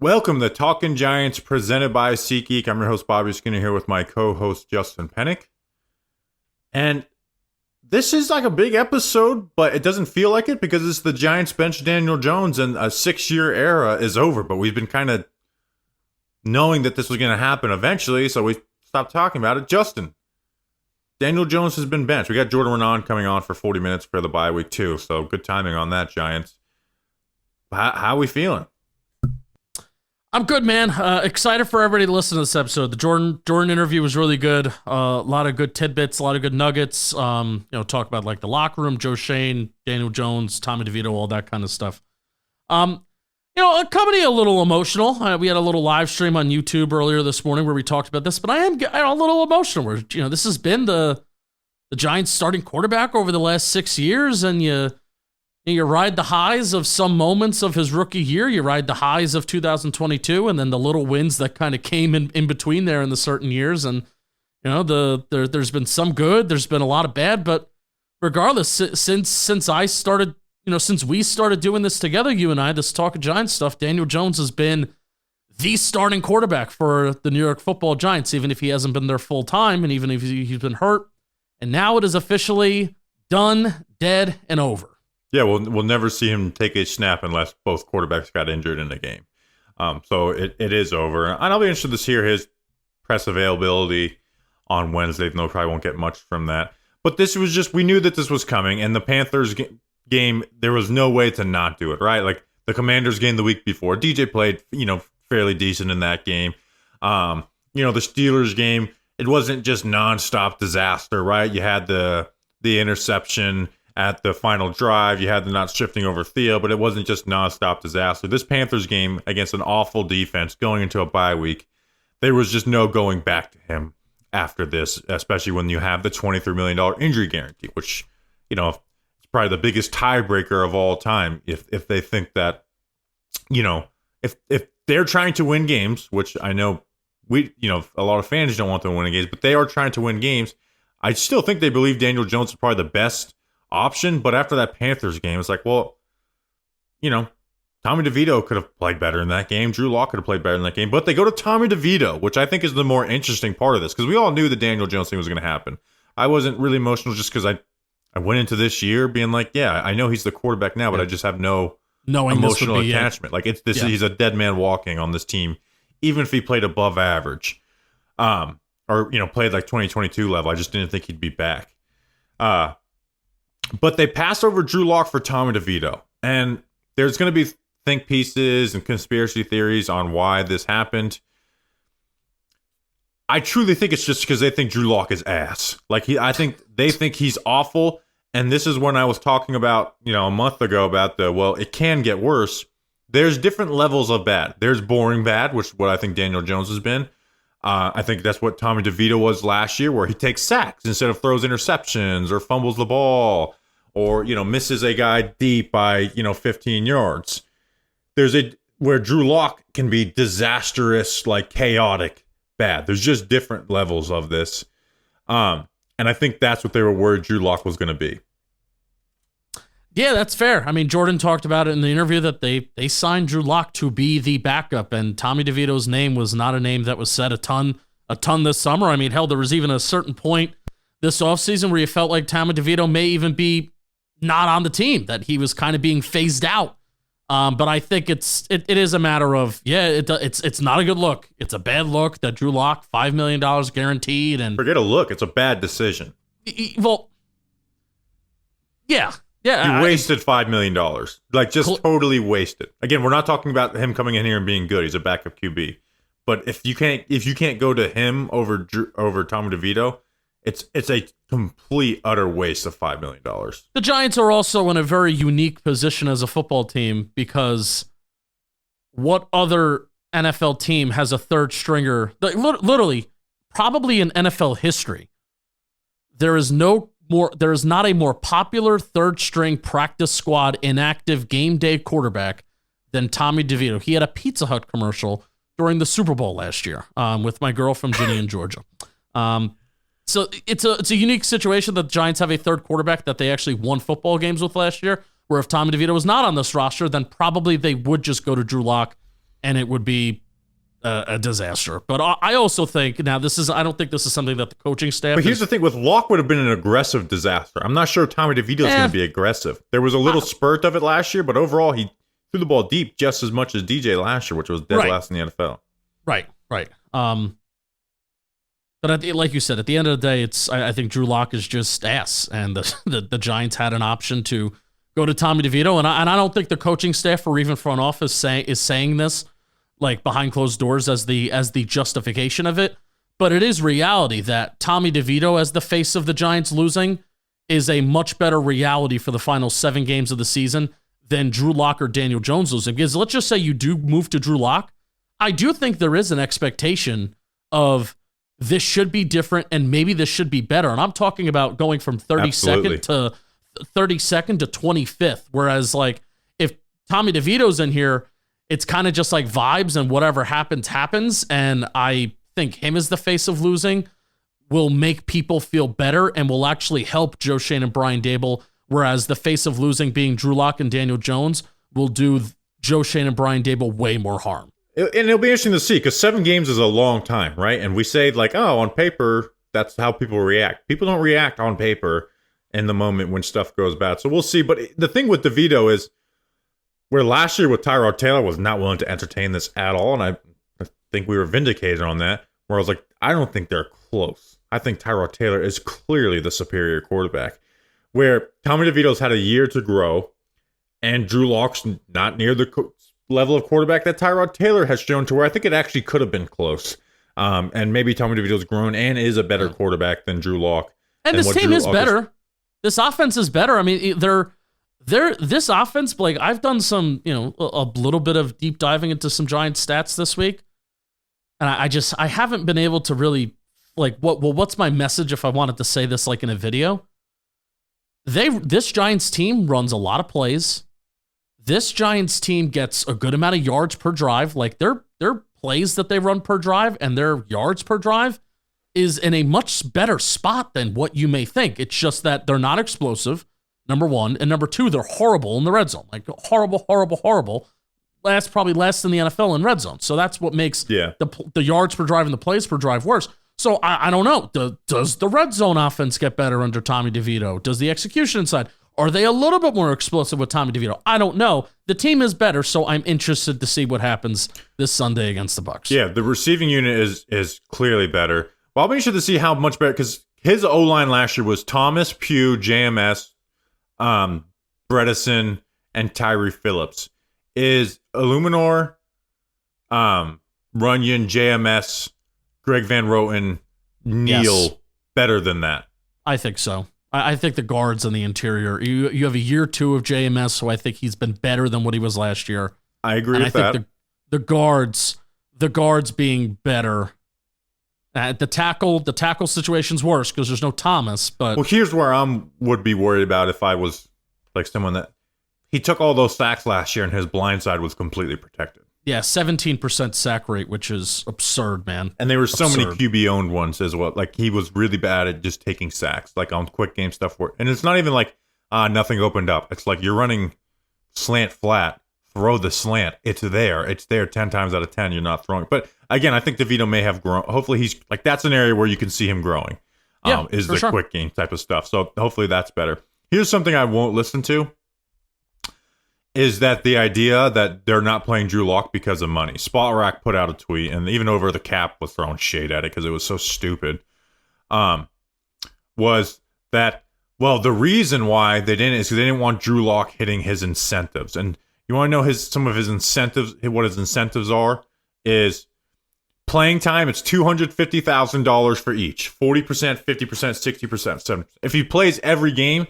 Welcome to Talking Giants, presented by SeatGeek. I'm your host, Bobby Skinner, here with my co-host, Justin Pennick. And this is like a big episode, but it doesn't feel like it because it's the Giants bench Daniel Jones and a 6-year era is over. But we've been kind of knowing that this was going to happen eventually, so we stopped talking about it. Justin, Daniel Jones has been benched. We got Jordan Raanan coming on for 40 minutes for the bye week too, so good timing on that, Giants. How are we feeling? I'm good, man. Excited for everybody to listen to this episode. The Jordan interview was really good. A lot of good tidbits, a lot of good nuggets. Talk about like the locker room, Joe Schoen, Daniel Jones, Tommy DeVito, all that kind of stuff. Comedy a little emotional. We had a little live stream on YouTube earlier this morning where we talked about this, but I am a little emotional. Where this has been the Giants' starting quarterback over the last 6 years, and you ride the highs of some moments of his rookie year. You ride the highs of 2022, and then the little wins that kind of came in between there in the certain years. And there's been some good, there's been a lot of bad, but regardless, since I started, since we started doing this together, you and I, this Talk of Giants stuff, Daniel Jones has been the starting quarterback for the New York Football Giants, even if he hasn't been there full time, and even if he's been hurt. And now it is officially done, dead, and over. Yeah, we'll never see him take a snap unless both quarterbacks got injured in the game. So it is over. And I'll be interested to hear his press availability on Wednesday. No, probably won't get much from that. But this was just, we knew that this was coming. And the Panthers game, there was no way to not do it, right? Like the Commanders game the week before, DJ played, fairly decent in that game. The Steelers game, it wasn't just nonstop disaster, right? You had the interception at the final drive, you had the not shifting over Theo, but it wasn't just nonstop disaster. This Panthers game against an awful defense going into a bye week, there was just no going back to him after this, especially when you have the $23 million injury guarantee, which, it's probably the biggest tiebreaker of all time. If they think that, if they're trying to win games, which I know a lot of fans don't want them to win games, but they are trying to win games. I still think they believe Daniel Jones is probably the best option, but after that Panthers game, it's like, well, Tommy DeVito could have played better in that game. Drew Lock could have played better in that game, but they go to Tommy DeVito, which I think is the more interesting part of this, because we all knew the Daniel Jones thing was going to happen. I wasn't really emotional just because I went into this year being like, yeah, I know he's the quarterback now, but I just have no emotional attachment. Like he's a dead man walking on this team, even if he played above average, or played like 2022 level. I just didn't think he'd be back. But they passed over Drew Lock for Tommy DeVito. And there's going to be think pieces and conspiracy theories on why this happened. I truly think it's just because they think Drew Lock is ass. I think they think he's awful. And this is when I was talking about, a month ago about it can get worse. There's different levels of bad. There's boring bad, which is what I think Daniel Jones has been. I think that's what Tommy DeVito was last year, where he takes sacks instead of throws interceptions or fumbles the ball or, misses a guy deep by, 15 yards. There's where Drew Lock can be disastrous, chaotic bad. There's just different levels of this. And I think that's what they were worried Drew Lock was going to be. Yeah, that's fair. I mean, Jordan talked about it in the interview that they signed Drew Lock to be the backup, and Tommy DeVito's name was not a name that was said a ton this summer. I mean, hell, there was even a certain point this offseason where you felt like Tommy DeVito may even be not on the team, that he was kind of being phased out. But I think it is a matter of, it's not a good look. It's a bad look that Drew Lock, $5 million guaranteed. And forget a look. It's a bad decision. Well, yeah. Yeah, you wasted $5 million. Totally wasted. Again, we're not talking about him coming in here and being good. He's a backup QB. But if you can't go to him over Tommy DeVito, it's a complete utter waste of $5 million. The Giants are also in a very unique position as a football team, because what other NFL team has a third stringer? Literally, probably in NFL history, there is not a more popular third string practice squad inactive game day quarterback than Tommy DeVito. He had a Pizza Hut commercial during the Super Bowl last year with my girlfriend Ginny in Georgia. So it's a unique situation that the Giants have a third quarterback that they actually won football games with last year, where if Tommy DeVito was not on this roster, then probably they would just go to Drew Lock and it would be a disaster. But I also think now I don't think this is something that the coaching staff. But here's the thing: with Locke would have been an aggressive disaster. I'm not sure Tommy DeVito is going to be aggressive. There was a little spurt of it last year, but overall he threw the ball deep just as much as DJ last year, which was dead last in the NFL. Right. But like you said, at the end of the day, I think Drew Lock is just ass, and the Giants had an option to go to Tommy DeVito, and I don't think the coaching staff or even front office is saying this like behind closed doors as the justification of it, but it is reality that Tommy DeVito as the face of the Giants losing is a much better reality for the final 7 games of the season than Drew Lock or Daniel Jones losing. Because let's just say you do move to Drew Lock, I do think there is an expectation of this should be different and maybe this should be better. And I'm talking about going from 32nd to 25th. Whereas like if Tommy DeVito's in here, it's kind of just like vibes and whatever happens. And I think him as the face of losing will make people feel better and will actually help Joe Schoen and Brian Daboll. Whereas the face of losing being Drew Lock and Daniel Jones will do Joe Schoen and Brian Daboll way more harm. And it'll be interesting to see because 7 games is a long time, right? And we say like, oh, on paper, that's how people react. People don't react on paper in the moment when stuff goes bad. So we'll see. But the thing with DeVito is where last year with Tyrod Taylor was not willing to entertain this at all. And I think we were vindicated on that, where I was like, I don't think they're close. I think Tyrod Taylor is clearly the superior quarterback. Where Tommy DeVito's had a year to grow, and Drew Lock's not near the level of quarterback that Tyrod Taylor has shown, to where I think it actually could have been close. And maybe Tommy DeVito's grown and is a better quarterback than Drew Lock. And this team is better. This offense is better. I mean, this offense, like I've done some, a little bit of deep diving into some Giants stats this week, and I haven't been able to really like what's my message if I wanted to say this like in a video. This Giants team runs a lot of plays. This Giants team gets a good amount of yards per drive. Like their plays that they run per drive and their yards per drive is in a much better spot than what you may think. It's just that they're not explosive, number one. And number two, they're horrible in the red zone. Like horrible. Probably less than the NFL in red zone. So that's what makes the yards per drive and the plays per drive worse. So I don't know. Does the red zone offense get better under Tommy DeVito? Does the execution side? Are they a little bit more explosive with Tommy DeVito? I don't know. The team is better, so I'm interested to see what happens this Sunday against the Bucs. Yeah, the receiving unit is clearly better. Well, I'll be interested to see how much better, because his O-line last year was Thomas, Pugh, JMS, Bredesen, and Tyree Phillips. Is Illuminor, Runyon, JMS, Greg Van Roten, Neal better than that? I think so. I think the guards in the interior, you have a year 2 of JMS, so I think he's been better than what he was last year. I agree with that. I think the guards being better. The tackle situation's worse because there's no Thomas. But well, here's where would be worried about if I was like someone that he took all those sacks last year and his blind side was completely protected. Yeah, 17% sack rate, which is absurd, man. And there were so many QB-owned ones as well. Like, he was really bad at just taking sacks, like on quick game stuff. And it's not even like, nothing opened up. It's like you're running slant flat, throw the slant. It's there. It's there 10 times out of 10. You're not throwing. But, again, I think DeVito may have grown. Hopefully he's, like, that's an area where you can see him growing, is the quick game type of stuff. So, hopefully that's better. Here's something I won't listen to. Is that the idea that they're not playing Drew Lock because of money? Spot Rack put out a tweet, and even Over the Cap was throwing shade at it because it was so stupid. Was that, well, the reason why they didn't is because they didn't want Drew Lock hitting his incentives. And you want to know some of his incentives, what his incentives are, is playing time. It's $250,000 for each. 40%, 50%, 60%, 70%. If he plays every game,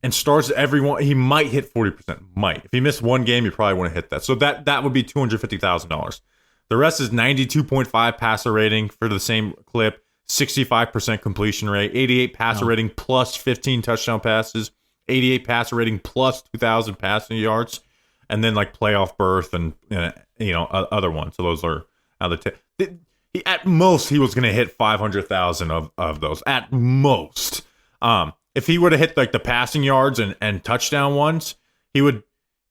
and starts everyone, he might hit 40%. Might. If he missed one game, he probably wouldn't hit that. So that would be $250,000. The rest is 92.5 passer rating for the same clip, 65% completion rate, 88 passer rating plus 15 touchdown passes, 88 passer rating plus 2,000 passing yards, and then like playoff berth and other ones. So those are at most he was going to hit 500,000 of those at most. If he would have hit like the passing yards and touchdown ones, he would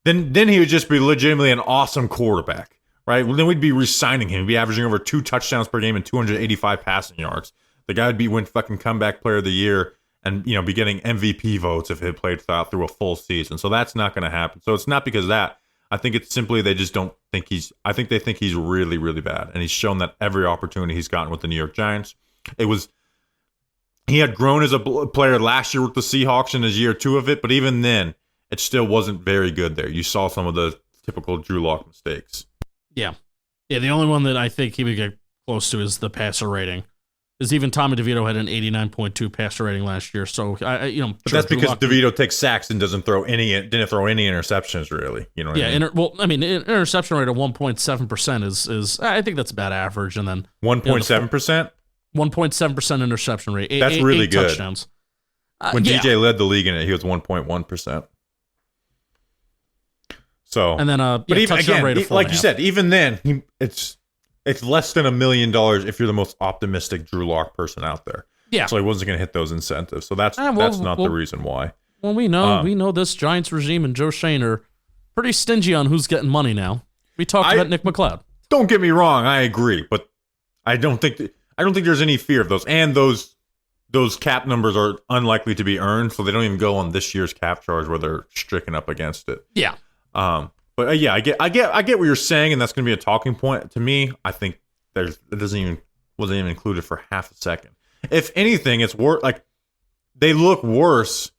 then he would just be legitimately an awesome quarterback, right? Well, then we'd be re-signing him. He'd be averaging over 2 touchdowns per game and 285 passing yards. The guy would win fucking comeback player of the year and, be getting MVP votes if he had played through a full season. So that's not going to happen. So it's not because of that. I think it's simply they just don't think I think they think he's really, really bad. And he's shown that every opportunity he's gotten with the New York Giants. He had grown as a player last year with the Seahawks in his year 2 of it, but even then, it still wasn't very good there. You saw some of the typical Drew Lock mistakes. Yeah. Yeah, the only one that I think he would get close to is the passer rating. Because even Tommy DeVito had an 89.2 passer rating last year. So, but that's because DeVito takes sacks and didn't throw any interceptions, really. You know what I mean? Interception rate of 1.7% is I think that's about average. And then 1.7%? 1.7% interception rate. That's really eight good. Touchdowns. When DJ led the league in it, he was 1.1%. So, and then but even again, rate of like you said, even then, it's less than $1 million if you're the most optimistic Drew Lock person out there. Yeah. So he wasn't going to hit those incentives. So that's not the reason why. Well, we know this Giants regime and Joe Schoen are pretty stingy on who's getting money now. We talked about Nick McLeod. Don't get me wrong, I agree, but I don't think there's any fear of those. And those cap numbers are unlikely to be earned, so they don't even go on this year's cap charge where they're stricken up against it. Yeah. But yeah, I get what you're saying, and that's going to be a talking point to me. I think it wasn't even included for half a second. If anything, it's like they look worse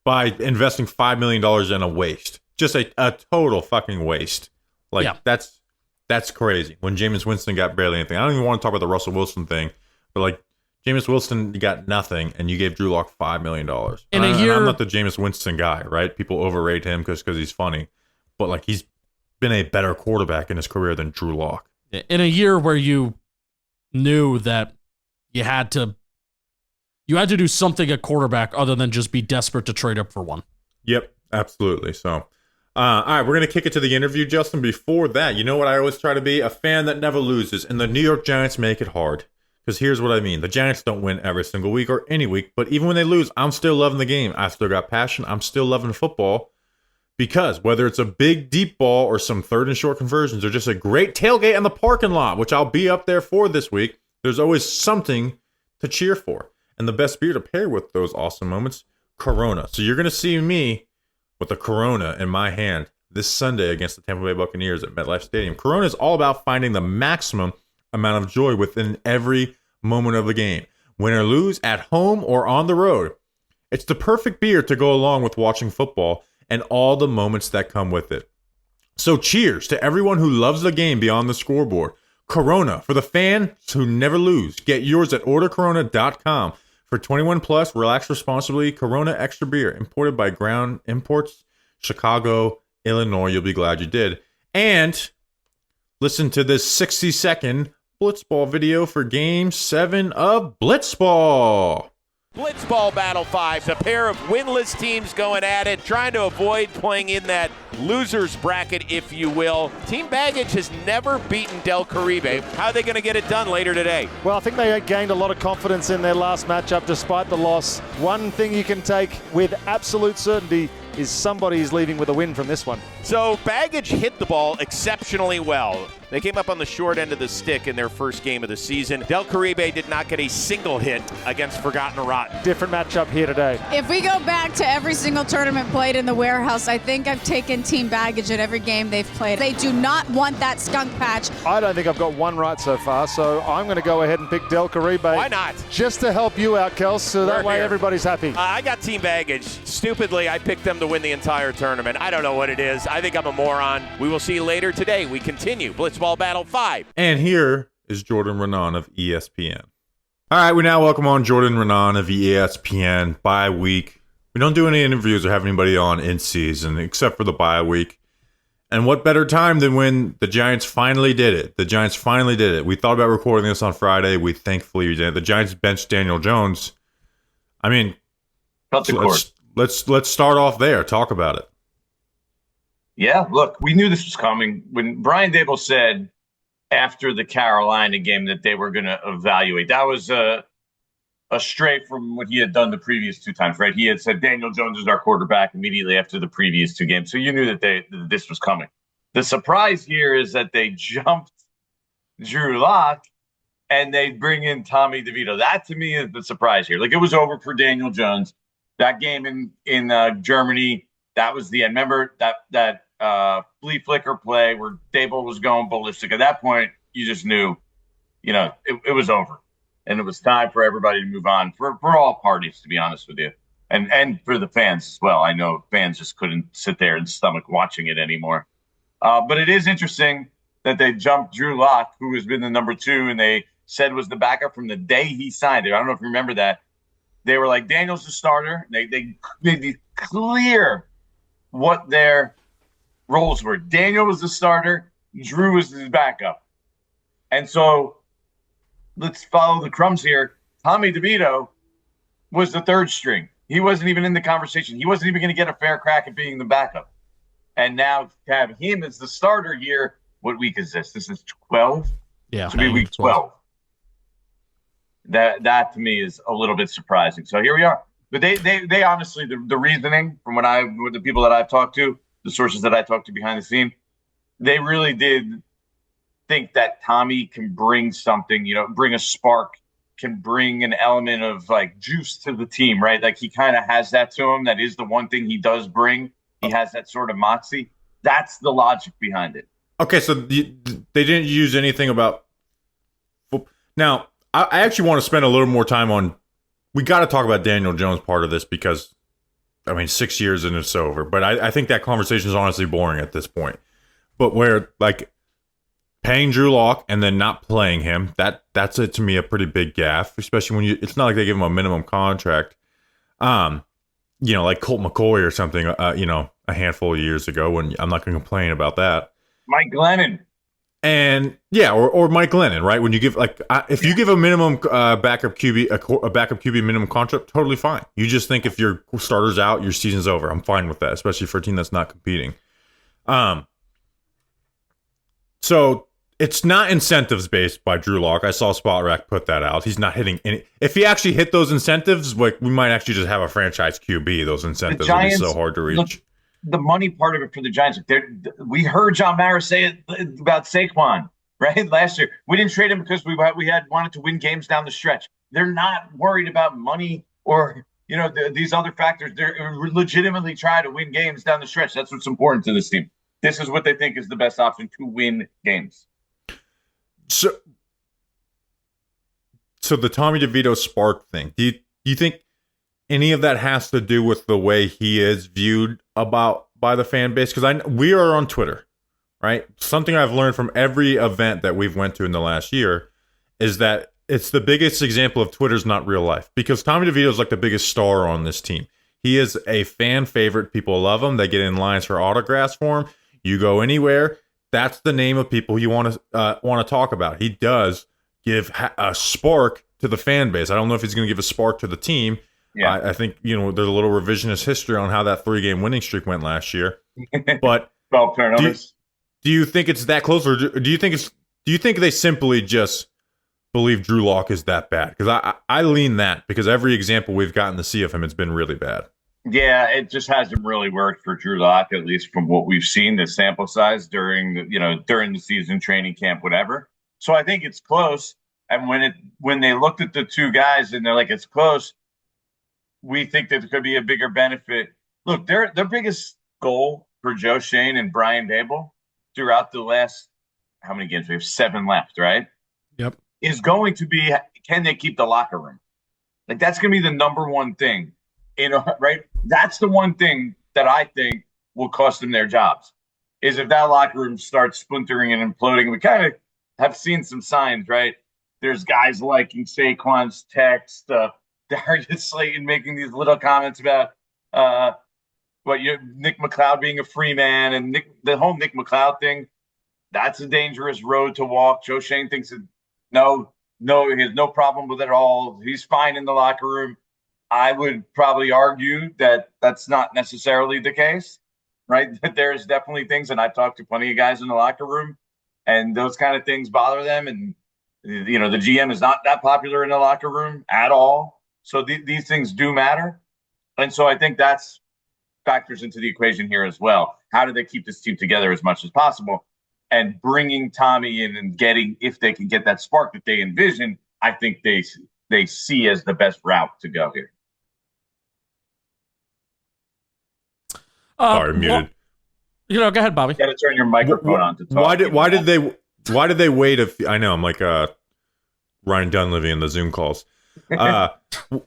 by investing $5 million in a waste, just a total fucking waste. Like that's crazy. When Jameis Winston got barely anything, I don't even want to talk about the Russell Wilson thing, but like Jameis Winston got nothing, and you gave Drew Lock $5 million. And I'm not the Jameis Winston guy, right? People overrate him because he's funny. But like he's been a better quarterback in his career than Drew Lock. In a year where you knew that you had to do something at quarterback other than just be desperate to trade up for one. Yep, absolutely. So, all right, we're gonna kick it to the interview, Justin. Before that, you know what I always try to be? A fan that never loses, and the New York Giants make it hard. Because here's what I mean: the Giants don't win every single week or any week, but even when they lose, I'm still loving the game. I still got passion. I'm still loving football. Because whether it's a big deep ball or some 3rd and short conversions or just a great tailgate in the parking lot, which I'll be up there for this week, there's always something to cheer for. And the best beer to pair with those awesome moments, Corona. So you're going to see me with a Corona in my hand this Sunday against the Tampa Bay Buccaneers at MetLife Stadium. Corona is all about finding the maximum amount of joy within every moment of the game. Win or lose, at home or on the road. It's the perfect beer to go along with watching football and all the moments that come with it. So cheers to everyone who loves the game beyond the scoreboard. Corona, for the fans who never lose. Get yours at ordercorona.com. For 21 plus, relax responsibly. Corona Extra Beer, imported by Ground Imports, Chicago, Illinois. You'll be glad you did. And listen to this 60-second Blitzball video for Game 7 of Blitzball. Blitzball Battle 5, a pair of winless teams going at it, trying to avoid playing in that loser's bracket, if you will. Team Baggage has never beaten Del Caribe. How are they going to get it done later today? Well, I think they gained a lot of confidence in their last matchup despite the loss. One thing you can take with absolute certainty is somebody is leaving with a win from this one. So Baggage hit the ball exceptionally well. They came up on the short end of the stick in their first game of the season. Del Caribe did not get a single hit against Forgotten Rotten. Different matchup here today. If we go back to every single tournament played in the warehouse, I think I've taken Team Baggage at every game they've played. They do not want that skunk patch. I don't think I've got one right so far, so I'm going to go ahead and pick Del Caribe. Why not? Just to help you out, Kels, so that way everybody's happy. I got Team Baggage. Stupidly, I picked them to win the entire tournament. I don't know what it is. I think I'm a moron. We will see later today. We continue Blitzball Battle 5. And here is Jordan Raanan of ESPN. All right, we now welcome on Jordan Raanan of ESPN. Bye week. We don't do any interviews or have anybody on in season except for the bye week. And what better time than when the Giants finally did it? The Giants finally did it. We thought about recording this on Friday. We thankfully did. The Giants benched Daniel Jones. I mean, let's start off there. Talk about it. Yeah, look, we knew this was coming. When Brian Daboll said after the Carolina game that they were going to evaluate, that was a stray from what he had done the previous 2 times, right? He had said Daniel Jones is our quarterback immediately after the previous 2 games. So you knew that this was coming. The surprise here is that they jumped Drew Lock and they bring in Tommy DeVito. That to me is the surprise here. Like, it was over for Daniel Jones. That game in Germany, that was the end. Remember that flea flicker play where Daboll was going ballistic. At that point, you just knew, it was over. And it was time for everybody to move on for all parties, to be honest with you. And for the fans as well. I know fans just couldn't sit there and stomach watching it anymore. But it is interesting that they jumped Drew Lock, who has been the number 2, and they said was the backup from the day he signed it. I don't know if you remember that. They were like, Daniel's the starter. They made it clear what their roles were. Daniel was the starter. Drew was his backup. And so let's follow the crumbs here. Tommy DeVito was the 3rd string. He wasn't even in the conversation. He wasn't even going to get a fair crack at being the backup. And now to have him as the starter here, what week is this? This is 12? Yeah. This will be week 12. That to me is a little bit surprising. So here we are. But they honestly, the reasoning from with the people that I've talked to, the sources that I talked to behind the scene, they really did think that Tommy can bring something, bring a spark, can bring an element of like juice to the team, right? Like, he kind of has that to him. That is the one thing he does bring. He has that sort of moxie. That's the logic behind it. Okay, so they didn't use anything about. Now, I actually want to spend a little more time on. We got to talk about Daniel Jones part of this because, 6 years and it's over. But I think that conversation is honestly boring at this point. But where, like, paying Drew Lock and then not playing him, that's to me a pretty big gaffe, especially when it's not like they give him a minimum contract. Like Colt McCoy or something, a handful of years ago, when I'm not going to complain about that. Mike Glennon. And yeah, or Mike Glennon, right? When you give if you give a minimum backup QB a backup QB minimum contract, totally fine. You just think if your starter's out, your season's over. I'm fine with that, especially for a team that's not competing. So it's not incentives based by Drew Lock. I saw Spot Rack put that out. He's not hitting any. If he actually hit those incentives, like, we might actually just have a franchise QB. Those incentives would be so hard to reach. Look, the money part of it for the Giants. We heard John Mara say it about Saquon, right? Last year, we didn't trade him because we wanted to win games down the stretch. They're not worried about money or these other factors. They're legitimately trying to win games down the stretch. That's what's important to this team. This is what they think is the best option to win games. So the Tommy DeVito spark thing. Do you think any of that has to do with the way he is viewed by the fan base? Because we are on Twitter, right? Something I've learned from every event that we've went to in the last year is that it's the biggest example of Twitter's not real life. Because Tommy DeVito is like the biggest star on this team. He is a fan favorite. People love him. They get in lines for autographs for him. You go anywhere, that's the name of people you want to talk about. He does give a spark to the fan base. I don't know if he's going to give a spark to the team. Yeah. I think there's a little revisionist history on how that 3-game winning streak went last year. But 12 turnovers. Do you think it's that close, or do you think they simply just believe Drew Lock is that bad? Because I lean that, because every example we've gotten to see of him, it's been really bad. Yeah, it just hasn't really worked for Drew Lock, at least from what we've seen, the sample size during the season, training camp, whatever. So I think it's close. And when they looked at the two guys and they're like, it's close, we think that there could be a bigger benefit. Look, their biggest goal for Joe Schoen and Brian Daboll throughout the last, how many games? We have 7 left, right? Yep. Is going to be, can they keep the locker room? Like, that's going to be the number one thing. Right? That's the one thing that I think will cost them their jobs, is if that locker room starts splintering and imploding. We kind of have seen some signs, right? There's guys liking Saquon's text, Darius Slayton making these little comments about Nick McLeod being a free man, and the whole Nick McLeod thing. That's a dangerous road to walk. Joe Schoen thinks no, he has no problem with it at all. He's fine in the locker room. I would probably argue that that's not necessarily the case, right? That there's definitely things, and I've talked to plenty of guys in the locker room, and those kind of things bother them. And, the GM is not that popular in the locker room at all. So these things do matter. And so I think that's factors into the equation here as well. How do they keep this team together as much as possible? And bringing Tommy in and if they can get that spark that they envision, I think they see as the best route to go here. Sorry, muted. Go ahead, Bobby. You got to turn your microphone on to talk. Why did they wait? I know I'm like Ryan Dunleavy in the Zoom calls.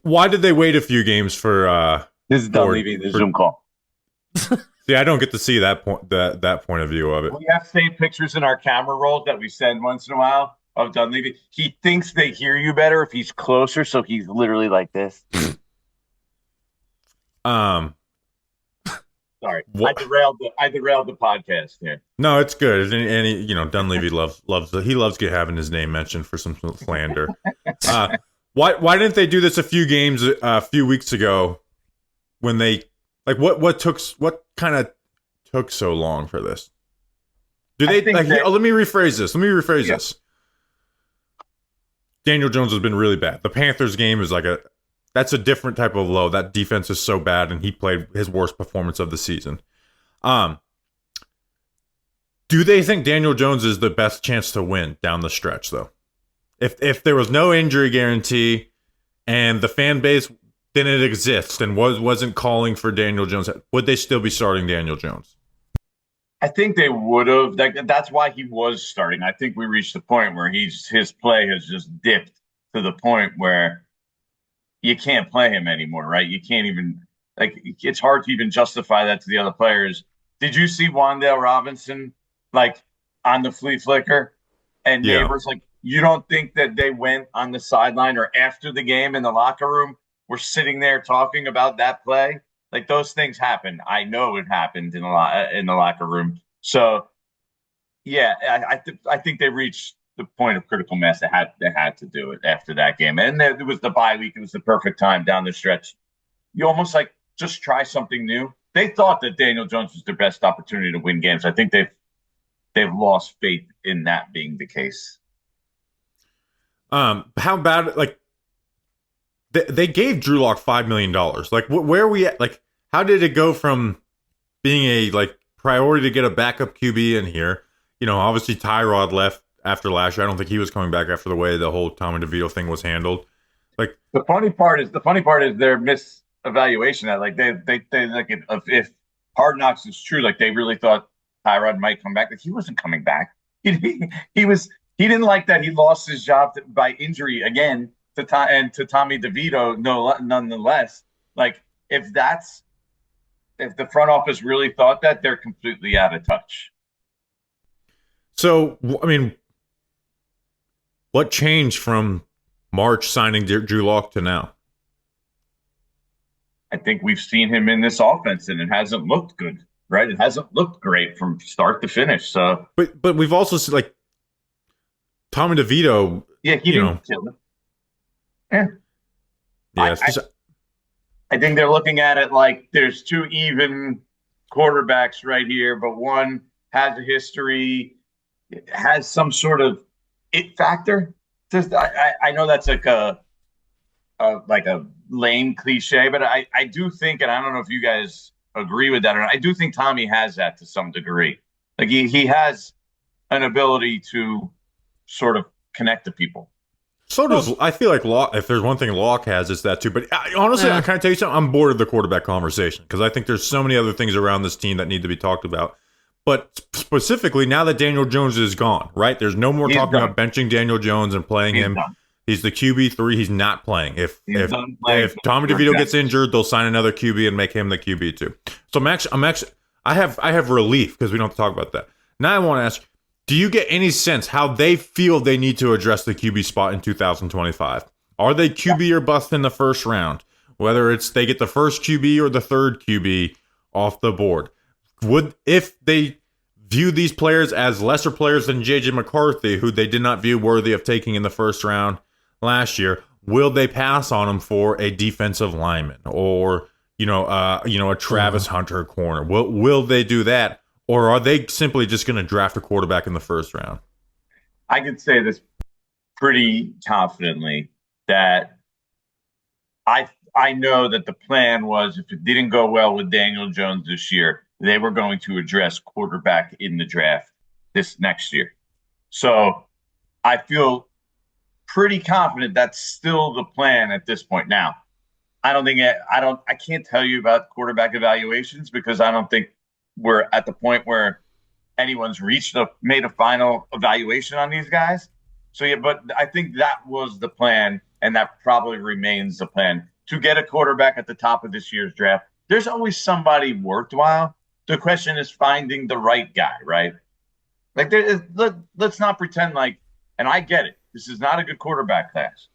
Why did they wait a few games for? This is Dunleavy in the Zoom call. See, I don't get to see that point of view of it. We have saved pictures in our camera rolls that we send once in a while of Dunleavy. He thinks they hear you better if he's closer, so he's literally like this. Sorry, I derailed the podcast here. No, it's good, and he, Dunleavy loves having his name mentioned for some slander. Why didn't they do this a few weeks ago when they what kind of took so long for this? Let me rephrase this. Daniel Jones has been really bad. The Panthers game is that's a different type of low. That defense is so bad, and he played his worst performance of the season. Do they think Daniel Jones is the best chance to win down the stretch, though? If there was no injury guarantee and the fan base didn't exist and wasn't calling for Daniel Jones, would they still be starting Daniel Jones? I think they would have. That's why he was starting. I think we reached the point where his play has just dipped to the point where you can't play him anymore, right? You can't even it's hard to even justify that to the other players. Did you see Wan'Dale Robinson on the flea flicker and Nabers? You don't think that they went on the sideline or after the game in the locker room, were sitting there talking about that play? Those things happen. I know it happened in the locker room. So yeah, I think they reached the point of critical mass. They had to do it after that game, and it was the bye week. It was the perfect time down the stretch. You almost just try something new. They thought that Daniel Jones was their best opportunity to win games. I think they've lost faith in that being the case. How bad? They gave Drew Lock $5 million. Where are we at? How did it go from being a priority to get a backup QB in here? Obviously Tyrod left after last year. I don't think he was coming back after the way the whole Tommy DeVito thing was handled. The funny part is their misevaluation. That if Hard Knocks is true, they really thought Tyrod might come back. He wasn't coming back. He didn't like that he lost his job by injury again to Tommy DeVito. Nonetheless, if the front office really thought that, they're completely out of touch. So, I mean, what changed from March signing Drew Lock to now? I think we've seen him in this offense, and it hasn't looked good, right? It hasn't looked great from start to finish. So, but we've also seen Tommy DeVito. Yeah, he didn't kill him. Yeah. I think they're looking at it there's two even quarterbacks right here, but one has a history, has some sort of it factor. I know that's a lame cliche, but I do think, and I don't know if you guys agree with that or not, I do think Tommy has that to some degree. He has an ability to sort of connect to people. So does I feel like Locke. If there's one thing Locke has, it's that too. But honestly, I can tell you something. I'm bored of the quarterback conversation because I think there's so many other things around this team that need to be talked about. But specifically, now that Daniel Jones is gone, right? There's no more talking about benching Daniel Jones and playing him. Done. He's the QB3. He's not playing. If Tommy DeVito gets injured, they'll sign another QB and make him the QB2. So I have relief because we don't have to talk about that. Now I want to ask, do you get any sense how they feel they need to address the QB spot in 2025? Are they QB or bust in the first round? Whether it's they get the first QB or the third QB off the board. If they view these players as lesser players than J.J. McCarthy, who they did not view worthy of taking in the first round last year, will they pass on him for a defensive lineman or a Travis Hunter corner? Will they do that? Or are they simply just going to draft a quarterback in the first round? I can say this pretty confidently that I I know that the plan was, if it didn't go well with Daniel Jones this year, they were going to address quarterback in the draft this next year. So I feel pretty confident that's still the plan at this point. Now, I can't tell you about quarterback evaluations because I don't think we're at the point where anyone's made a final evaluation on these guys. So yeah, but I think that was the plan, and that probably remains the plan, to get a quarterback at the top of this year's draft. There's always somebody worthwhile. The question is finding the right guy, right? Like, let's not pretend like, and I get it, this is not a good quarterback class,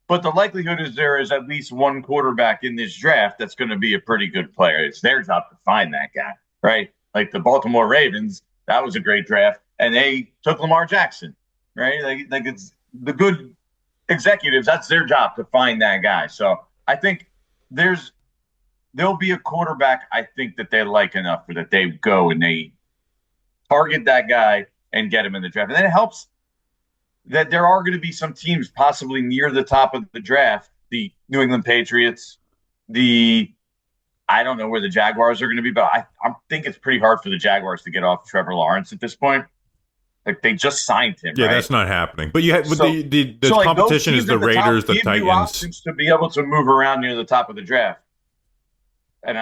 but the likelihood is there is at least one quarterback in this draft that's going to be a pretty good player. It's their job to find that guy, right? Like the Baltimore Ravens, that was a great draft, and they took Lamar Jackson, right? Like it's the good executives, that's their job to find that guy. So I think there'll be a quarterback I think that they like enough for that they go and they target that guy and get him in the draft. And then it helps that there are going to be some teams possibly near the top of the draft, the New England Patriots, I don't know where the Jaguars are going to be, but I think it's pretty hard for the Jaguars to get off Trevor Lawrence at this point. Like, they just signed him, yeah, right? That's not happening. But you have the competition is the Raiders, the Titans. You options to be able to move around near the top of the draft. And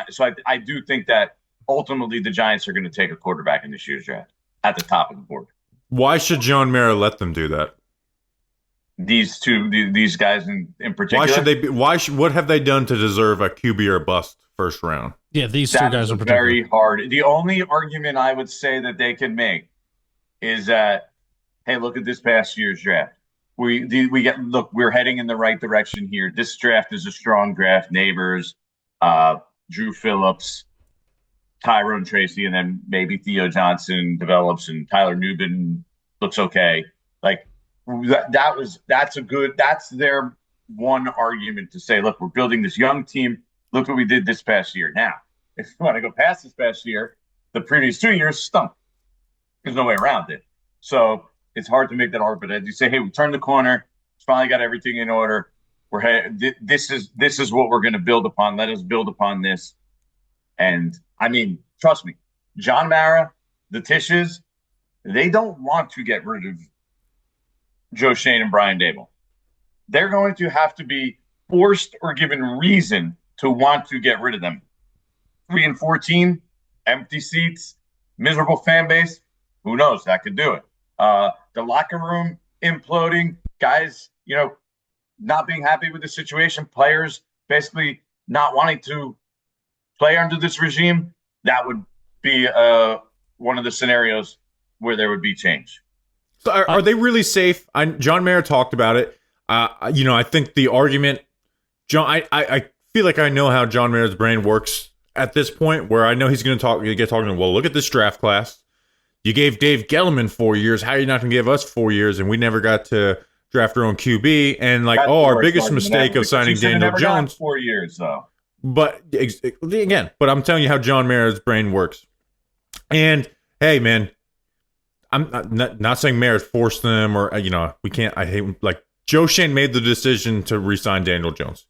I do think that ultimately the Giants are going to take a quarterback in this year's draft at the top of the board. Why should John Mara let them do that? These guys in particular. Why should they be? What have they done to deserve a QB or bust first round? Yeah, these two guys in particular. Very hard. The only argument I would say that they can make is that, hey, look at this past year's draft. We're heading in the right direction here. This draft is a strong draft. Nabers, Drew Phillips, Tyrone Tracy, and then maybe Theo Johnson develops, and Tyler Nubin looks okay. Like, that's their one argument to say, look, we're building this young team. Look what we did this past year. Now, if you want to go past this past year, the previous 2 years stunk. There's no way around it. So it's hard to make that argument. But as you say, hey, we turned the corner. Finally got everything in order. This is what we're going to build upon. Let us build upon this. And I mean, trust me, John Mara, the Tishes, they don't want to get rid of Joe Schoen and Brian Daboll. They're going to have to be forced or given reason to want to get rid of them. 3-14, empty seats, miserable fan base. Who knows? That could do it. The locker room imploding, guys, not being happy with the situation, players basically not wanting to play under this regime. That would be one of the scenarios where there would be change. So are they really safe? John Mara talked about it. I think the argument, I feel like I know how John Mara's brain works at this point, where I know he's going to get talking. Well, look at this draft class. You gave Dave Gettleman 4 years. How are you not going to give us 4 years? And we never got to draft our own QB. And our biggest mistake of signing Daniel Jones. 4 years, though. But again, I'm telling you how John Mara's brain works. And hey, man, I'm not saying Mara's forced them or we can't. I hate, like, Joe Schoen made the decision to re-sign Daniel Jones.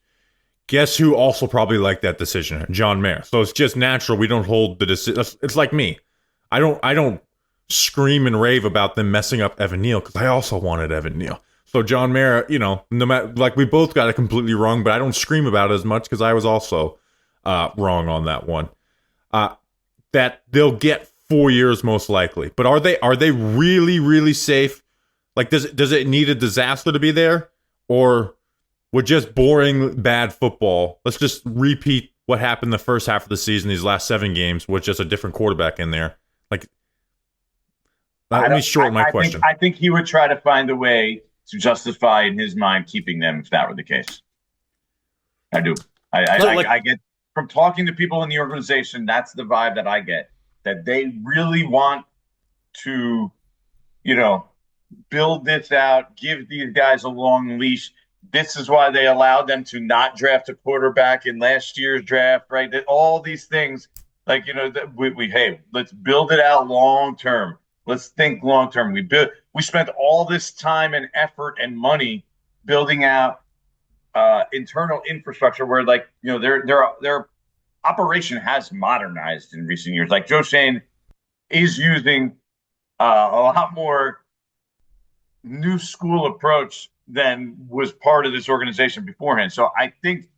Guess who also probably liked that decision? John Mara. So it's just natural we don't hold the decision. It's like me. I don't scream and rave about them messing up Evan Neal because I also wanted Evan Neal. So John Mara, no matter, like, we both got it completely wrong, but I don't scream about it as much because I was also wrong on that one. That they'll get 4 years most likely, but are they really, really safe? Like, does it need a disaster to be there, or with just boring bad football? Let's just repeat what happened the first half of the season, these last 7 games, with just a different quarterback in there. Like, let me shorten my question. I think he would try to find a way to justify in his mind keeping them if that were the case. I do. I get, from talking to people in the organization, that's the vibe that I get, that they really want to, build this out, give these guys a long leash. This is why they allowed them to not draft a quarterback in last year's draft, right? That all these things, like, hey, let's build it out long term. Let's think long term. We spent all this time and effort and money building out internal infrastructure where, like, their operation has modernized in recent years. Like Joe Schoen is using a lot more new school approach than was part of this organization beforehand. So I think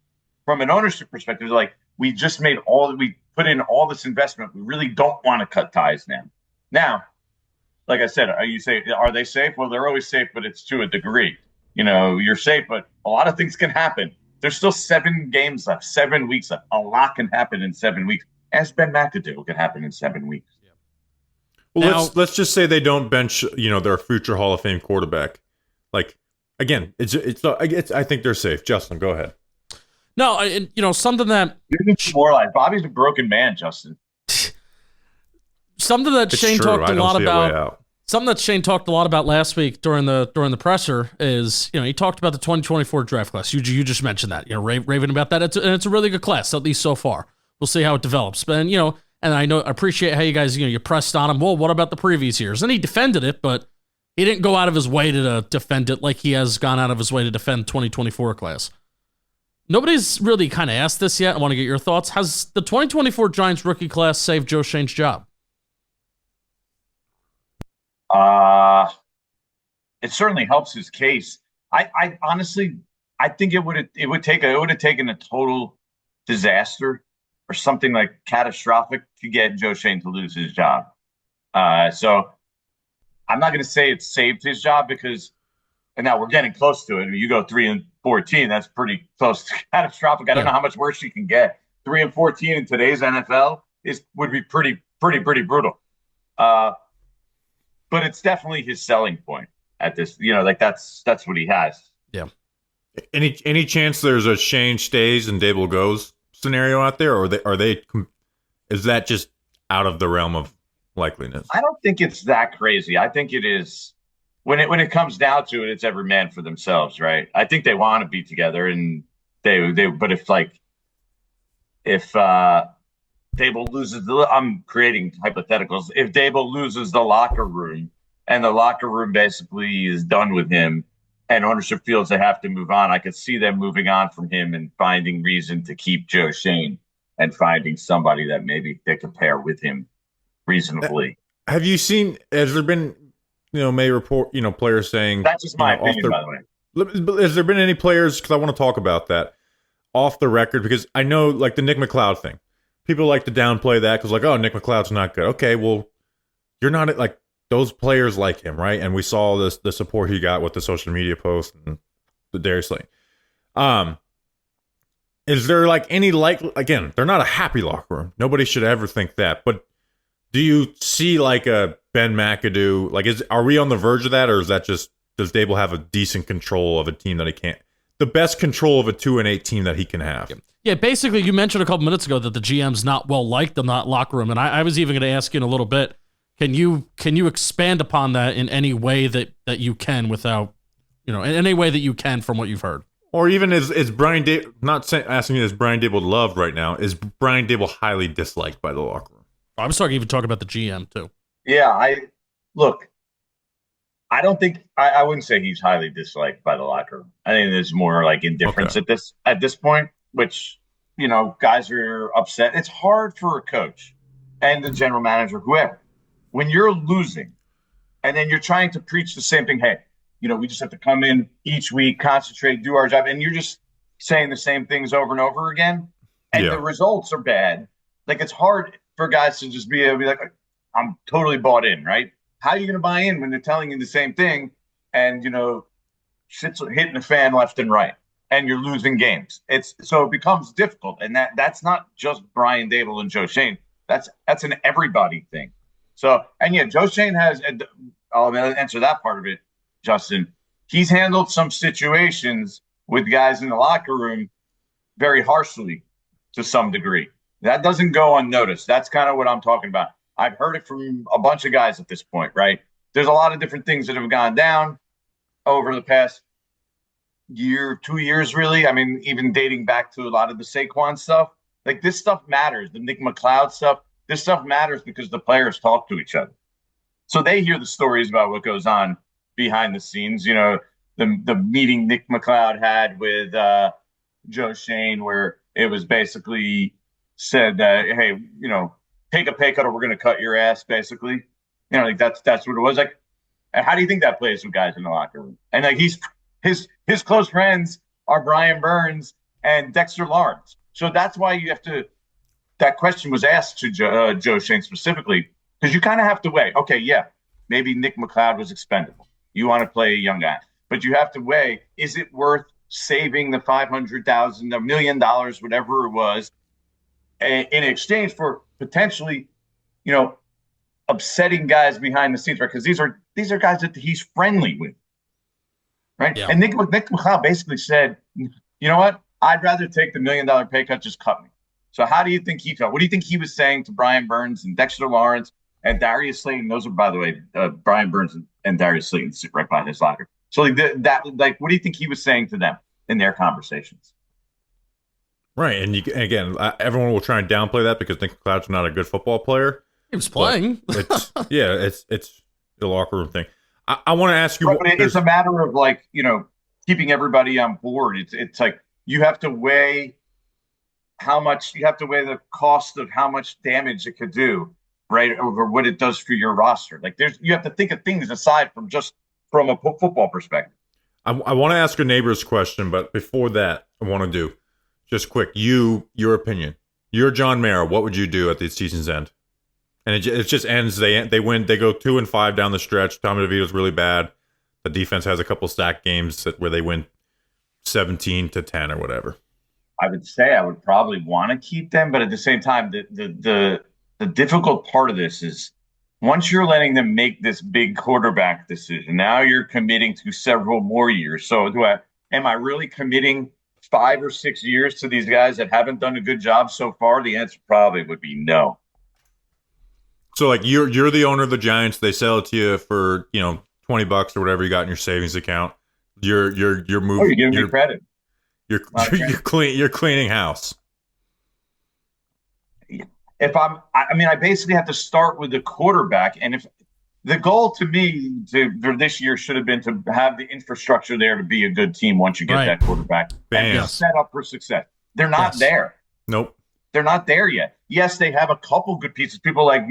from an ownership perspective, like, we put in all this investment. We really don't want to cut ties now. Now, like I said, are they safe? Well, they're always safe, but it's to a degree. You're safe, but a lot of things can happen. There's still 7 games left, 7 weeks left. A lot can happen in 7 weeks. As Ben McAdoo can happen in 7 weeks. Well, Now, let's just say they don't bench, their future Hall of Fame quarterback. Like, again, I think they're safe. Justin, go ahead. No, something that You're demoralized. Bobby's a broken man, Justin. something that It's Shane true. talked I a don't lot see a way about. out. Something that Shane talked a lot about last week during the presser is, he talked about the 2024 draft class. You just mentioned that, raving about that. It's a really good class, at least so far. We'll see how it develops. But, and I appreciate how you guys, you pressed on him. Well, what about the previous years? And he defended it, but he didn't go out of his way to defend it like he has gone out of his way to defend 2024 class. Nobody's really kind of asked this yet. I want to get your thoughts. Has the 2024 Giants rookie class saved Joe Shane's job? It certainly helps his case. I honestly, I think it would have taken a total disaster or something like catastrophic to get Joe Schoen to lose his job. So I'm not going to say it saved his job because, and now we're getting close to it. You go 3-14, that's pretty close to catastrophic. I don't know how much worse you can get. 3-14 in today's NFL would be pretty brutal. But it's definitely his selling point at this. That's what he has. Yeah. Any chance there's a Shane stays and Daboll goes scenario out there, or is that just out of the realm of likeliness? I don't think it's that crazy. I think it is when it comes down to it, it's every man for themselves, right? I think they want to be together, and but if Daboll loses I'm creating hypotheticals. If Daboll loses the locker room and the locker room basically is done with him and ownership feels they have to move on, I could see them moving on from him and finding reason to keep Joe Schoen and finding somebody that maybe they can pair with him reasonably. Has there been, may report, players saying, that's just my opinion, by the way. Has there been any players, because I want to talk about that off the record, because I know, like, the Nick McLeod thing. People like to downplay that because, like, oh, Nick McLeod's not good. Okay, well, you're not like those players like him, right? And we saw the support he got with the social media post and the Darius Lane. Is there like any again? They're not a happy locker room. Nobody should ever think that. But do you see like a Ben McAdoo? Like, are we on the verge of that, or is that just does Daboll have a decent control of a team that he can't? The best control of a 2-8 team that he can have. Yeah, basically, you mentioned a couple minutes ago that the GM's not well liked in that locker room, and I was even going to ask you in a little bit. Can you expand upon that in any way that you can without, in any way that you can from what you've heard? Or even is Brian Daboll, asking you, is Brian Daboll loved right now? Is Brian Daboll highly disliked by the locker room? I was talking about the GM too. Yeah, I don't think I wouldn't say he's highly disliked by the locker room. I think there's more like indifference at this point, which, guys are upset. It's hard for a coach and the general manager, whoever, when you're losing and then you're trying to preach the same thing. Hey, we just have to come in each week, concentrate, do our job. And you're just saying the same things over and over again. And the results are bad. Like, it's hard for guys to just be able to be like, I'm totally bought in, right? How are you going to buy in when they're telling you the same thing and, shit's hitting the fan left and right and you're losing games? So it becomes difficult. And that's not just Brian Daboll and Joe Schoen. That's an everybody thing. So, and yeah, Joe Schoen I'll answer that part of it, Justin. He's handled some situations with guys in the locker room very harshly to some degree. That doesn't go unnoticed. That's kind of what I'm talking about. I've heard it from a bunch of guys at this point, right? There's a lot of different things that have gone down over the past year, 2 years, really. I mean, even dating back to a lot of the Saquon stuff. Like, this stuff matters. The Nick McLeod stuff, this stuff matters because the players talk to each other. So they hear the stories about what goes on behind the scenes. the meeting Nick McLeod had with Joe Schoen, where it was basically said that, hey, take a pay cut or we're going to cut your ass, basically. Like that's what it was. Like, how do you think that plays with guys in the locker room? And like his close friends are Brian Burns and Dexter Lawrence. So that's why you have to. That question was asked to Joe Schoen specifically, because you kind of have to weigh. Okay, yeah, maybe Nick McLeod was expendable. You want to play a young guy, but you have to weigh: is it worth saving the $500,000, $1 million, whatever it was, in exchange for potentially, upsetting guys behind the scenes, right? Because these are guys that he's friendly with, right? Yeah. And Nick McLeod basically said, you know what? I'd rather take the $1 million pay cut, just cut me. So how do you think he felt? What do you think he was saying to Brian Burns and Dexter Lawrence and Darius Slayton? Those are, by the way, Brian Burns and Darius Slayton sit right by his locker. So what do you think he was saying to them in their conversations? Right, and again, everyone will try and downplay that because Nick McLeod's not a good football player. He was playing. It's the locker room thing. I want to ask you. Right, but it's a matter of keeping everybody on board. It's like you have to weigh the cost of how much damage it could do, right, over what it does for your roster. Like you have to think of things aside from just from a football perspective. I want to ask a Nabers question, but before that, I want to do just quick. Your opinion. You're John Mara. What would you do at the season's end? And it just ends. They win. They go 2-5 down the stretch. Tommy DeVito's really bad. The defense has a couple stack games where they win 17-10 or whatever. I would say I would probably want to keep them, but at the same time, the difficult part of this is once you're letting them make this big quarterback decision, now you're committing to several more years. So am I really committing 5 or 6 years to these guys that haven't done a good job so far? The answer probably would be no. So like you're the owner of the Giants. They sell it to you for $20 or whatever you got in your savings account. You're moving. Oh, you're giving me credit. You're cleaning house. I basically have to start with the quarterback, and if the goal to me for this year should have been to have the infrastructure there to be a good team once you get that quarterback and be set up for success. They're not there. Nope. They're not there yet. Yes, they have a couple good pieces. People like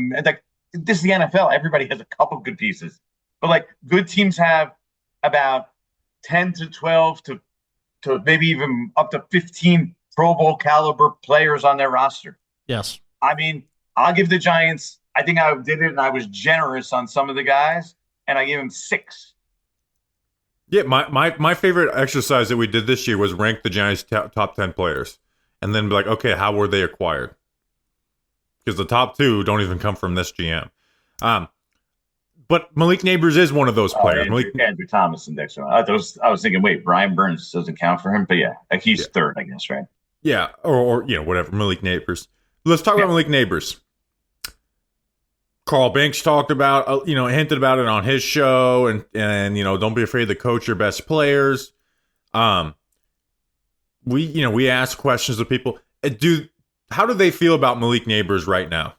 this is the NFL. Everybody has a couple good pieces, but good teams have about 10 to 12 to maybe even up to 15 Pro Bowl caliber players on their roster. Yes. I mean, I'll give the Giants, I think I did it and I was generous on some of the guys, and I gave them 6. Yeah, my favorite exercise that we did this year was rank the Giants' top 10 players. And then be like, okay, how were they acquired? Because the top 2 don't even come from this GM. But Malik Nabers is one of those players. Andrew Thomas and Dexter. I was thinking, wait, Brian Burns doesn't count for him? But yeah, he's third, I guess, right? Yeah, or whatever, Malik Nabers. Let's talk about Malik Nabers. Carl Banks talked about, hinted about it on his show, and don't be afraid to coach your best players. We ask questions of people. How do they feel about Malik Nabers right now?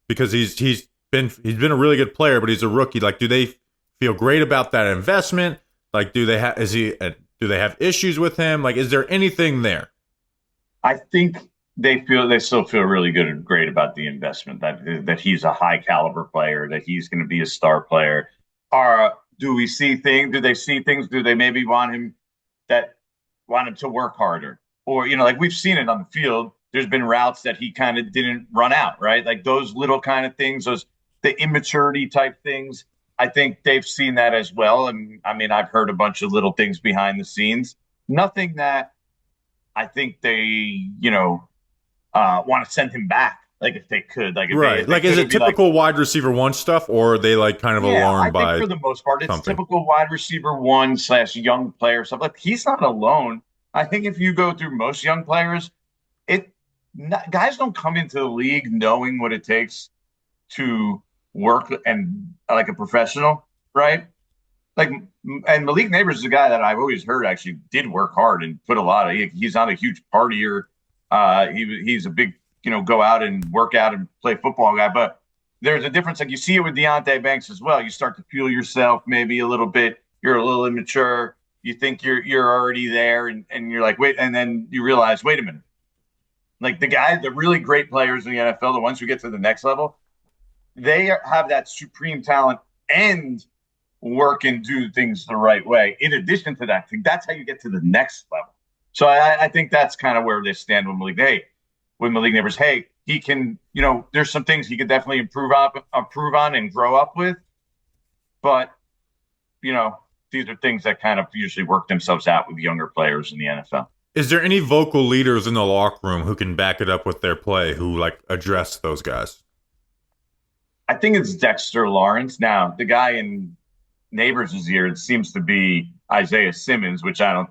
Because he's been a really good player, but he's a rookie. Like, do they feel great about that investment? Like, do they have issues with him? Like, is there anything there? I think they still feel really good and great about the investment, that he's a high caliber player, that he's going to be a star player. Do we see things? Do they see things? Do they maybe want him to work harder? Or, we've seen it on the field. There's been routes that he kind of didn't run out, right? Like those little kind of things, the immaturity type things. I think they've seen that as well. And I mean, I've heard a bunch of little things behind the scenes. Nothing that I think they, want to send him back. Like if they could, is it typical wide receiver 1 stuff, or are they kind of alarmed by? I think for the most part, it's something? Typical wide receiver 1 / young player stuff. Like he's not alone. I think if you go through most young players, guys don't come into the league knowing what it takes to work and like a professional, right? And Malik Nabers is a guy that I've always heard actually did work hard and put a lot of. He's not a huge partier. He's a big, go out and work out and play football guy. But there's a difference. Like you see it with Deonte Banks as well. You start to feel yourself maybe a little bit. You're a little immature. You think you're already there, and you're like, wait, and then you realize, wait a minute. Like the really great players in the NFL, the ones who get to the next level, they have that supreme talent and work and do things the right way. In addition to that, I think that's how you get to the next level. So I think that's kind of where they stand with Malik Nabers. Hey, he can, there's some things he could definitely improve on and grow up with. But, these are things that kind of usually work themselves out with younger players in the NFL. Is there any vocal leaders in the locker room who can back it up with their play, who address those guys? I think it's Dexter Lawrence. Now, the guy in Nabers' ear, it seems to be Isaiah Simmons, which I don't,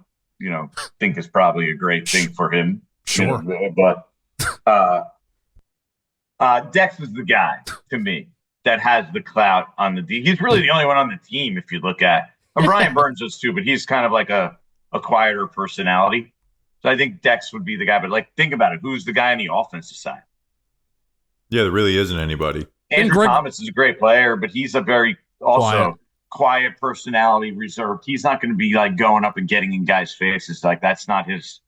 think is probably a great thing for him. Sure. But Dex is the guy, to me, that has the clout on the D. He's really the only one on the team, if you look at. Brian Burns does too, but he's kind of like a quieter personality. So I think Dex would be the guy. But think about it. Who's the guy on the offensive side? Yeah, there really isn't anybody. Andrew Thomas is a great player, but he's a very quiet personality, reserved. He's not going to be going up and getting in guys' faces. That's not his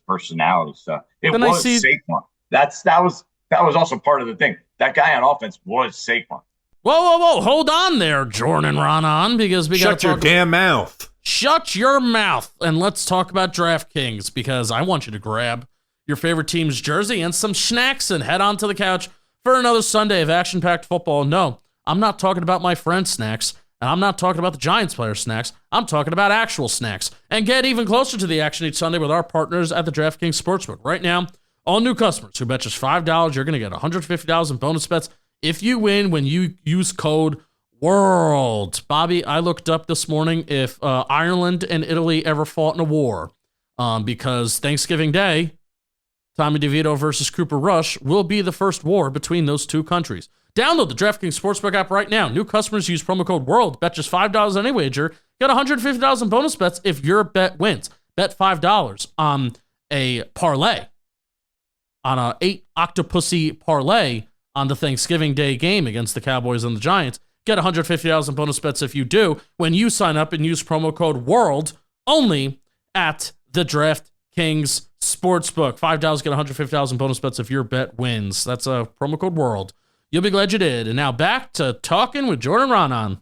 personality stuff. It was Saquon. That was also part of the thing. That guy on offense was Saquon. Whoa. Hold on there, Jordan Raanan, because we got to Shut your damn mouth. Shut your mouth, and let's talk about DraftKings, because I want you to grab your favorite team's jersey and some snacks and head onto the couch for another Sunday of action-packed football. No, I'm not talking about my friend's snacks, and I'm not talking about the Giants player snacks. I'm talking about actual snacks. And get even closer to the action each Sunday with our partners at the DraftKings Sportsbook. Right now, all new customers who bet just $5, you're going to get $150 in bonus bets if you win when you use code WORLD. Bobby, I looked up this morning if Ireland and Italy ever fought in a war, because Thanksgiving Day, Tommy DeVito versus Cooper Rush, will be the first war between those two countries. Download the DraftKings Sportsbook app right now. New customers use promo code WORLD. Bet just $5 on any wager. Get $150 in bonus bets if your bet wins. Bet $5 on a parlay, on a 8 Octopussy parlay on the Thanksgiving Day game against the Cowboys and the Giants. Get $150 in bonus bets if you do when you sign up and use promo code WORLD only at the DraftKings Sportsbook. $5, get $150 in bonus bets if your bet wins. That's a promo code WORLD. You'll be glad you did. And now back to talking with Jordan Raanan.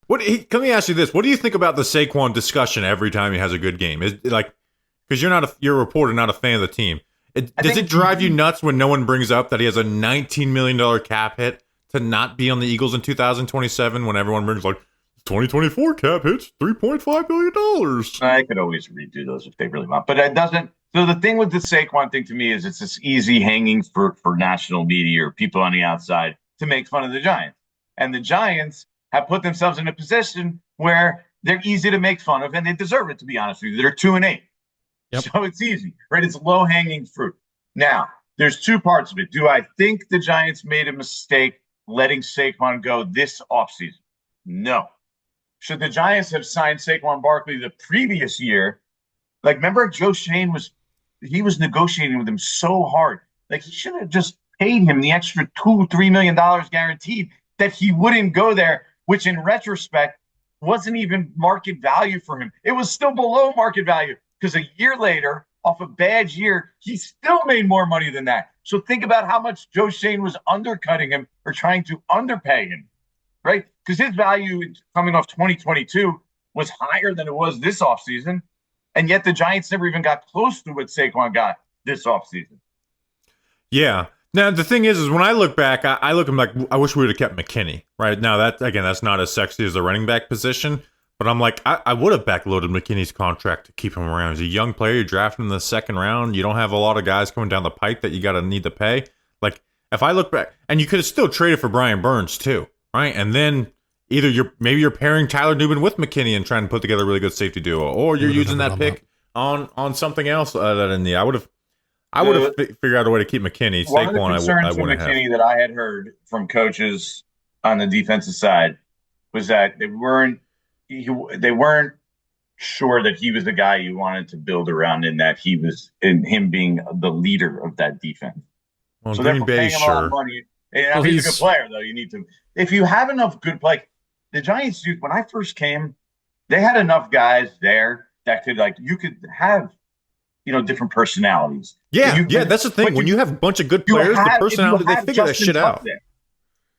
Let me ask you this. What do you think about the Saquon discussion every time he has a good game? Because you're a reporter, not a fan of the team. Does it drive you nuts when no one brings up that he has a $19 million cap hit to not be on the Eagles in 2027 when everyone brings 2024 cap hits $3.5 billion? I could always redo those if they really want, but it doesn't. So the thing with the Saquon thing to me is it's this easy hanging for national media or people on the outside to make fun of the Giants. And the Giants have put themselves in a position where they're easy to make fun of, and they deserve it, to be honest with you. They're 2-8. Yep. So it's easy, right? It's low-hanging fruit. Now, there's two parts of it. Do I think the Giants made a mistake letting Saquon go this offseason? No. Should the Giants have signed Saquon Barkley the previous year? Remember Joe Schoen was negotiating with him so hard. He should have just paid him the extra $2-3 million guaranteed that he wouldn't go there, which in retrospect wasn't even market value for him. It was still below market value. Because a year later, off a bad year, he still made more money than that. So think about how much Joe Schoen was undercutting him or trying to underpay him, right? Because his value coming off 2022 was higher than it was this offseason. And yet the Giants never even got close to what Saquon got this offseason. Yeah. Now, the thing is when I look back, I look at him like, I wish we would have kept McKinney, right? Now, that's not as sexy as the running back position. But I'm like, I would have backloaded McKinney's contract to keep him around. He's a young player. You draft him in the second round. You don't have a lot of guys coming down the pipe that you got to need to pay. If I look back, and you could have still traded for Brian Burns too, right? And then either you're pairing Tyler Nubin with McKinney and trying to put together a really good safety duo, or you're using that pick on something else other than I would have figured out a way to keep McKinney. One of the Saquon, concerns I with wouldn't McKinney have. that I had heard from coaches on the defensive side was that they weren't sure that he was the guy you wanted to build around, and that he was in him being the leader of that defense. Well, So Green they're paying Bay, him a lot sure. of money. And he's a good player, though. You need to, if you have enough good play. The Giants, when I first came, they had enough guys there that could you could have different personalities. Yeah, that's the thing. When you have a bunch of good players, the personality, they figure that shit out.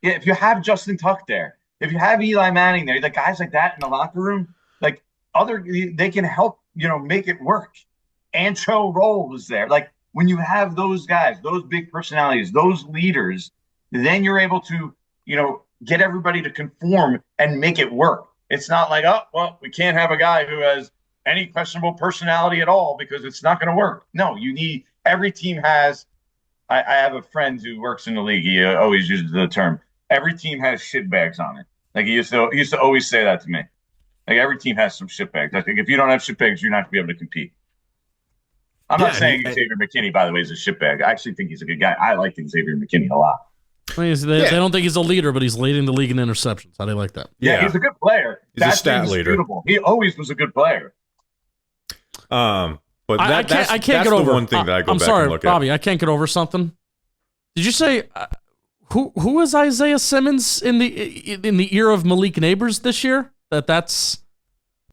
Yeah, if you have Justin Tuck there, if you have Eli Manning there, the guys like that in the locker room, they can help, make it work. Ancho Roll was there. When you have those guys, those big personalities, those leaders, then you're able to, get everybody to conform and make it work. It's not like, oh, well, we can't have a guy who has any questionable personality at all because it's not going to work. No, every team has, I have a friend who works in the league. He always uses the term, every team has shitbags on it. He used to always say that to me. Every team has some shitbags. I think if you don't have shitbags, you're not going to be able to compete. I'm not saying Xavier McKinney, by the way, is a shitbag. I actually think he's a good guy. I like Xavier McKinney a lot. They don't think he's a leader, but he's leading the league in interceptions. How do you like that? Yeah, he's a good player. He's a stat leader. He always was a good player. But I can't get over one thing that I go back and look Bobby, at. I can't get over something. Did you say who is Isaiah Simmons in the ear of Malik Nabers this year?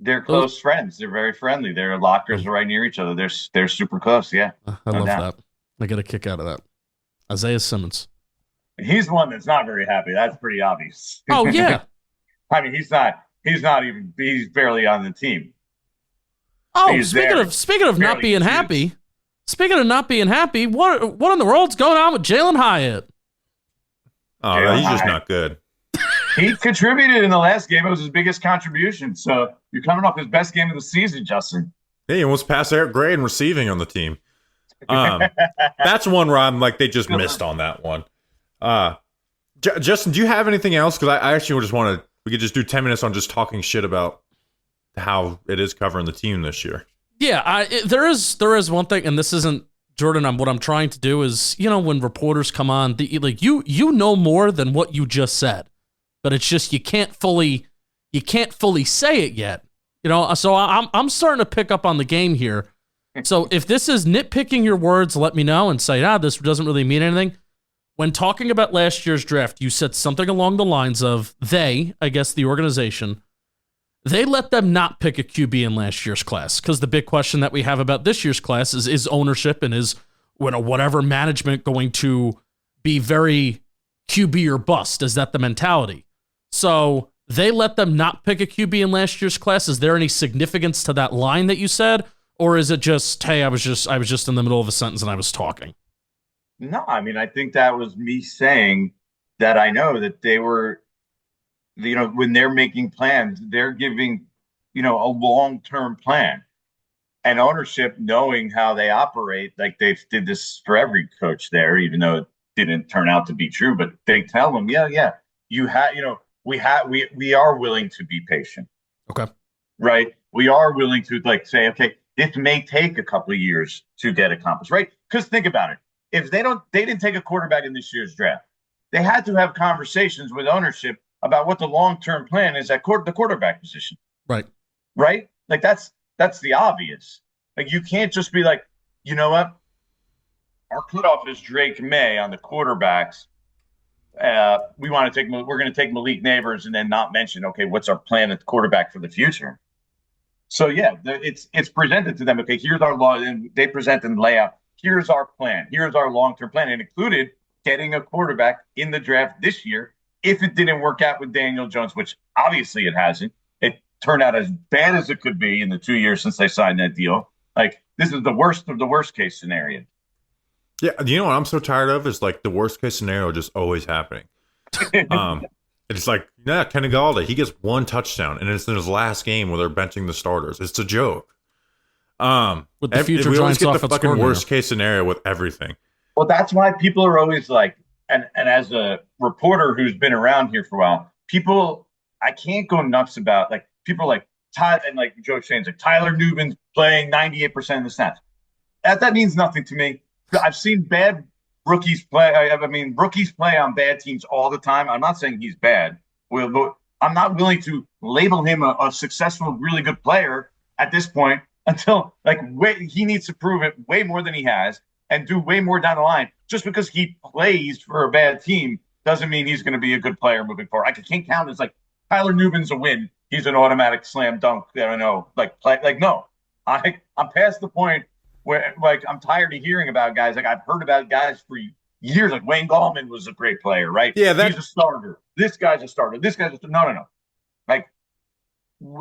They're close friends. They're very friendly. Their lockers are right near each other. They're super close. Yeah, I love that. I get a kick out of that. Isaiah Simmons. He's the one that's not very happy. That's pretty obvious. Oh yeah. I mean, he's barely on the team. Oh, speaking of not being happy, what in the world's going on with Jalen Hyatt? Oh, he's just not good. He contributed in the last game. It was his biggest contribution. So you're coming off his best game of the season, Justin. He almost passed Eric Gray in receiving on the team. That's one where I'm like, they just missed on that one. Justin, do you have anything else? Because I actually just we could just do 10 minutes on just talking shit about how it is covering the team this year. Yeah, there is one thing, and this isn't Jordan. What I'm trying to do is, when reporters come on, you know more than what you just said, but it's just you can't fully say it yet. So I'm starting to pick up on the game here. So if this is nitpicking your words, let me know and say, this doesn't really mean anything. When talking about last year's draft, you said something along the lines of the organization, they let them not pick a QB in last year's class. Because the big question that we have about this year's class is ownership and is whatever management going to be very QB or bust? Is that the mentality? So they let them not pick a QB in last year's class. Is there any significance to that line that you said? Or is it just, hey, I was just in the middle of a sentence and I was talking? No, I mean, I think that was me saying that I know that they were, when they're making plans, they're giving, a long-term plan. And ownership, knowing how they operate, like they did this for every coach there, even though it didn't turn out to be true, but they tell them, we are willing to be patient. Okay. Right? We are willing to say, okay, this may take a couple of years to get accomplished, right? Because think about it. If they didn't take a quarterback in this year's draft, they had to have conversations with ownership about what the long-term plan is at the quarterback position. Right. Right? That's the obvious. You can't just be like, you know what? Our cutoff is Drake May on the quarterbacks. We're going to take Malik Nabers and then not mention, okay, what's our plan at the quarterback for the future? So yeah, it's presented to them. Okay, here's our law, and they present and lay out. Here's our plan. Here's our long-term plan. And included getting a quarterback in the draft this year. If it didn't work out with Daniel Jones, which obviously it hasn't, it turned out as bad as it could be in the 2 years since they signed that deal. This is the worst of the worst case scenario. Yeah, you know what I'm so tired of is the worst case scenario just always happening. It's Kenny Galladay, he gets one touchdown, and it's in his last game where they're benching the starters. It's a joke. With the future we always Giants get the offense fucking coordinator. worst case scenario with everything. Well, that's why people are always and as a reporter who's been around here for a while, I can't go nuts about people Tyler and Joe Shane's Tyler Newman's playing 98% of the snaps. That means nothing to me. I've seen bad rookies play. Rookies play on bad teams all the time. I'm not saying he's bad. But I'm not willing to label him a successful, really good player at this point until he needs to prove it way more than he has and do way more down the line. Just because he plays for a bad team doesn't mean he's going to be a good player moving forward. I can't count as Tyler Newman's a win he's an automatic slam dunk. I don't know, no. I'm past the point where like I'm tired of hearing about guys. Like I've heard about guys for years. Like Wayne Gallman was a great player, right? Yeah, he's a starter. This guy's a starter. This guy's no. Like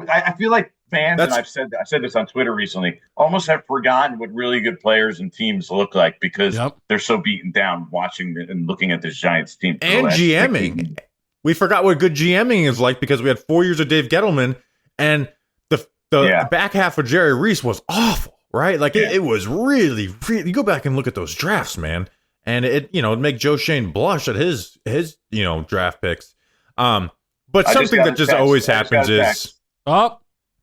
I feel like fans, and I've said this on Twitter recently, almost have forgotten what really good players and teams look like because they're so beaten down watching and looking at this Giants team. And GMing. We forgot what good GMing is like because we had 4 years of Dave Gettleman, and the back half of Jerry Reese was awful, right? Like it was really, really. You go back and look at those drafts, man, and it'd make Joe Shane blush at his draft picks. But something that just always happens is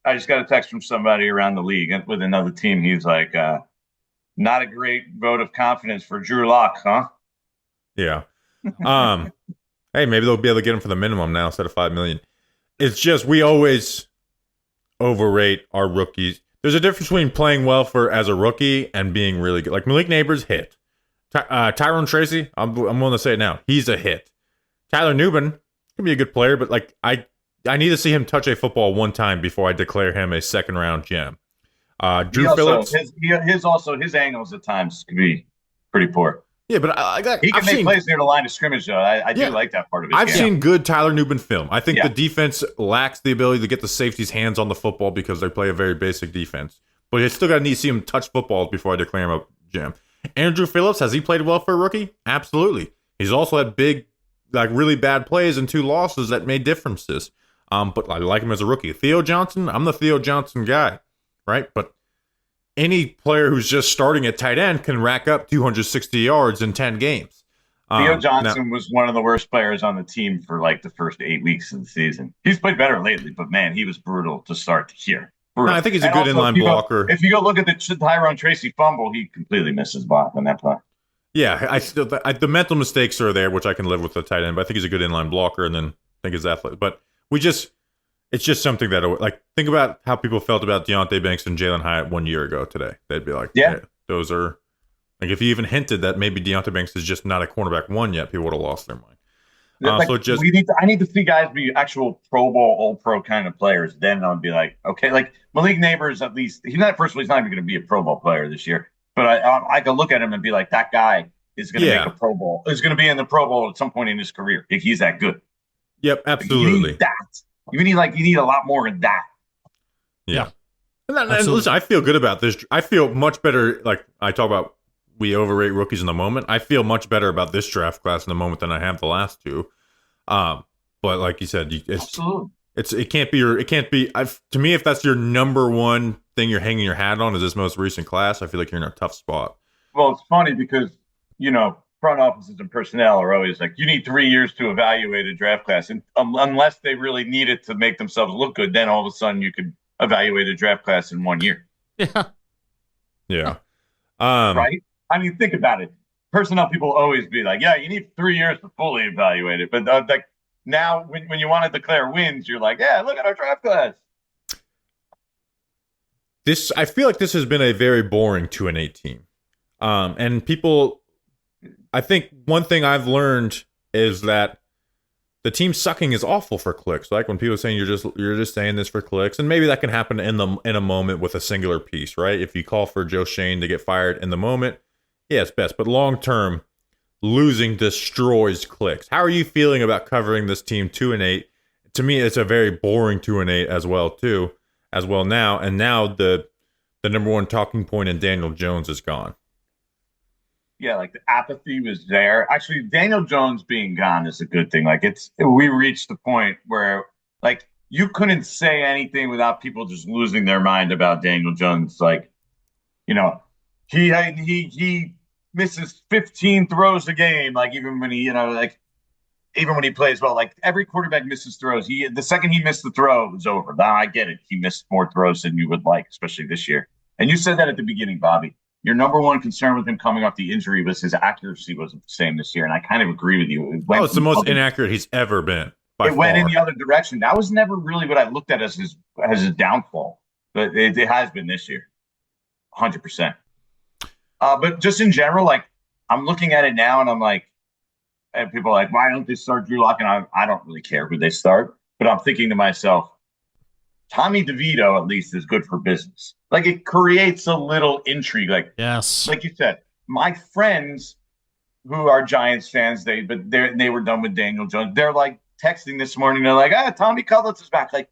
I just got a text from somebody around the league with another team. He's like, not a great vote of confidence for Drew Lock, huh? Yeah. Hey, maybe they'll be able to get him for the minimum now instead of $5 million. It's just we always overrate our rookies. There's a difference between playing well as a rookie and being really good. Like Malik Nabers hit. Tyrone Tracy, I'm willing to say it now. He's a hit. Tyler Nubin can be a good player, but like I need to see him touch a football one time before I declare him a second-round gem. Drew Phillips. His angles at times can be pretty poor. Yeah, but he can make plays near the line of scrimmage, though. I do like that part of it. I've seen good Tyler Nubin film. I think the defense lacks the ability to get the safeties' hands on the football because they play a very basic defense. But I still got to need to see him touch footballs before I declare him a gem. Andrew Phillips, has he played well for a rookie? Absolutely. He's also had big, really bad plays and 2 losses that made differences. But I like him as a rookie. Theo Johnson, I'm the Theo Johnson guy, right? But any player who's just starting at tight end can rack up 260 yards in 10 games. Theo Johnson was one of the worst players on the team for the first 8 weeks of the season. He's played better lately, but man, he was brutal to start the year. I think he's a good inline blocker. If you go look at the Tyrone Tracy fumble, he completely misses block on that play. Yeah, the mental mistakes are there, which I can live with the tight end, but I think he's a good inline blocker, and then I think he's athletic. But it's just something that, think about how people felt about Deonte Banks and Jalen Hyatt 1 year ago today. They'd be like, yeah, those are, if you even hinted that maybe Deonte Banks is just not a cornerback one yet, people would have lost their mind. I need to see guys be actual Pro Bowl, All-Pro kind of players. Then I'll be like, okay, Malik Nabers, at least, he's not even going to be a Pro Bowl player this year. But I can look at him and be like, that guy is going to make a Pro Bowl. Is going to be in the Pro Bowl at some point in his career. If he's that good. Yep, absolutely. You need that. You need a lot more of that. Yeah. And listen, I feel good about this. I feel much better. Like I talk about, we overrate rookies in the moment. I feel much better about this draft class in the moment than I have the last 2. But like you said, it can't be. To me, if that's your number one thing you're hanging your hat on is this most recent class, I feel like you're in a tough spot. Well, it's funny because front offices and personnel are always like, you need 3 years to evaluate a draft class, and unless they really need it to make themselves look good, then all of a sudden you could evaluate a draft class in 1 year. Yeah. Right? I mean, think about it. Personnel people always be like, yeah, you need 3 years to fully evaluate it. But now when you want to declare wins, you're like, yeah, look at our draft class. I feel like this has been a very boring 2-8 team. And people, I think one thing I've learned is that the team sucking is awful for clicks. Like when people are saying you're just saying this for clicks, and maybe that can happen in a moment with a singular piece, right? If you call for Joe Shane to get fired in the moment, yeah, it's best. But long term, losing destroys clicks. How are you feeling about covering this team 2-8? To me, it's a very boring 2-8 as well now. And now the number one talking point in Daniel Jones is gone. Yeah, the apathy was there. Actually, Daniel Jones being gone is a good thing. We reached the point where you couldn't say anything without people just losing their mind about Daniel Jones. He misses 15 throws a game. Even when he plays well, every quarterback misses throws. The second he missed the throw, it was over. Now I get it. He missed more throws than you would like, especially this year. And you said that at the beginning, Bobby. Your number one concern with him coming off the injury was his accuracy wasn't the same this year, and I kind of agree with you. It's the most inaccurate he's ever been. It went in the other direction. That was never really what I looked at as his downfall, but it has been this year, 100%. But just in general, I'm looking at it now, and I'm like, and people are like, why don't they start Drew Lock? And I don't really care who they start, but I'm thinking to myself, Tommy DeVito at least is good for business. Like it creates a little intrigue. Yes. Like you said, my friends who are Giants fans, they were done with Daniel Jones. They're like texting this morning. They're like, Tommy Cutlets is back. Like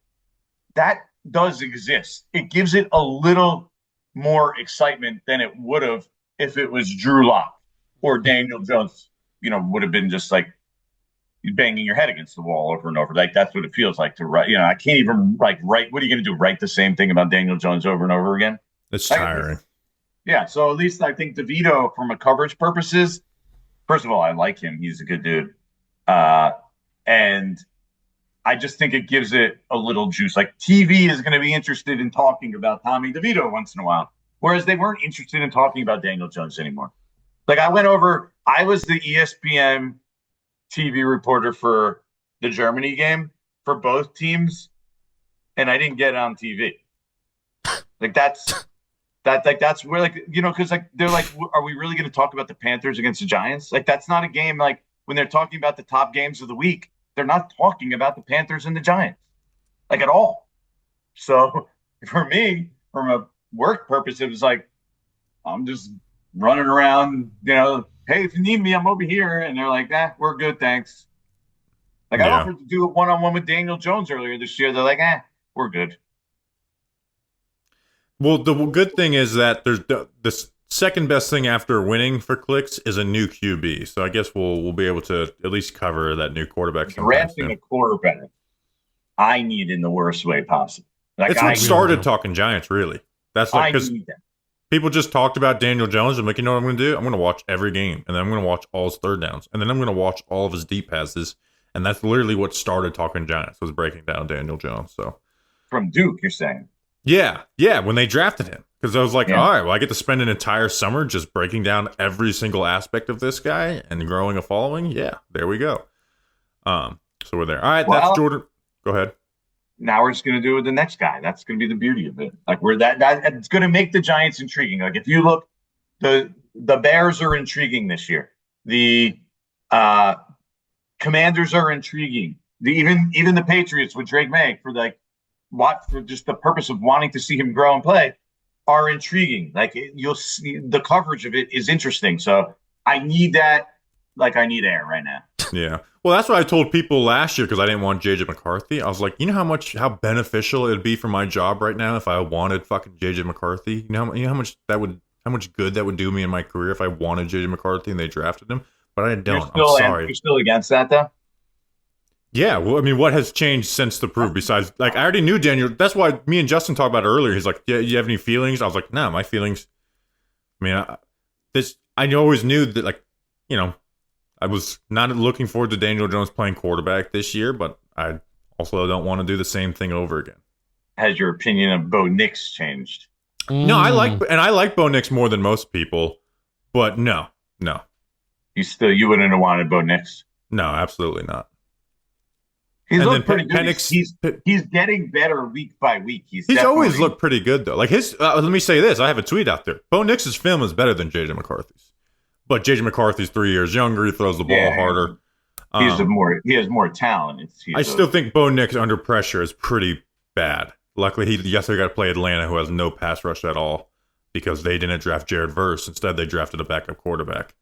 that does exist. It gives it a little more excitement than it would have if it was Drew Lock or Daniel Jones. Would have been just like banging your head against the wall over and over. Like that's what it feels like to write. I can't even write. What are you going to do? Write the same thing about Daniel Jones over and over again? It's tiring. Yeah. So at least I think DeVito, from a coverage purposes, first of all, I like him. He's a good dude. And I just think it gives it a little juice. Like TV is going to be interested in talking about Tommy DeVito once in a while, whereas they weren't interested in talking about Daniel Jones anymore. Like I was the ESPN TV reporter for the Germany game for both teams, and I didn't get it on TV. Like that's where because they're like, are we really going to talk about the Panthers against the Giants? Like that's not a game. Like when they're talking about the top games of the week, they're not talking about the Panthers and the Giants, like at all. So for me, from a work purpose, it was like I'm just running around, hey, if you need me, I'm over here. And they're like, we're good, thanks. Like I offered to do a one-on-one with Daniel Jones earlier this year. They're like, we're good. Well, the good thing is that there's the second best thing after winning for clicks is a new QB. So I guess we'll be able to at least cover that new quarterback. Drafting a quarterback, I need in the worst way possible. Like it's what started talking Giants, really. That's like because people just talked about Daniel Jones. I'm like, you know what I'm going to do? I'm going to watch every game, and then I'm going to watch all his third downs, and then I'm going to watch all of his deep passes. And that's literally what started talking Giants, was breaking down Daniel Jones. So from Duke, you're saying? Yeah, when they drafted him. Because I was like, all right, well, I get to spend an entire summer just breaking down every single aspect of this guy and growing a following. Yeah, there we go. So we're there. All right, that's Jordan. Go ahead. Now we're just going to do it with the next guy. That's going to be the beauty of it. Like that it's going to make the Giants intriguing. Like if you look, the Bears are intriguing this year. The Commanders are intriguing. Even the Patriots with Drake May for just the purpose of wanting to see him grow and play are intriguing. Like you'll see the coverage of it is interesting. So I need that. Like I need air right now. Yeah. Well, that's what I told people last year because I didn't want JJ McCarthy. I was like, you know how beneficial it would be for my job right now if I wanted fucking JJ McCarthy. You know how much good that would do me in my career if I wanted JJ McCarthy and they drafted him. But I don't. I'm sorry. You're still against that though? Yeah, well, I mean, what has changed since the proof? Besides, like, I already knew Daniel. That's why me and Justin talked about it earlier. He's like, "Yeah, you have any feelings?" I was like, "No, my feelings." I mean, I always knew that, like, I was not looking forward to Daniel Jones playing quarterback this year, but I also don't want to do the same thing over again. Has your opinion of Bo Nix changed? No, I like Bo Nix more than most people, but no. You wouldn't have wanted Bo Nix? No, absolutely not. He's looked pretty good. He's getting better week by week. He's always looked pretty good though. Like his, let me say this: I have a tweet out there. Bo Nix's film is better than JJ McCarthy's, but JJ McCarthy's 3 years younger. He throws the ball harder. He has more talent. I still think Bo Nix under pressure is pretty bad. Luckily, he yesterday got to play Atlanta, who has no pass rush at all, because they didn't draft Jared Verse. Instead, they drafted a backup quarterback.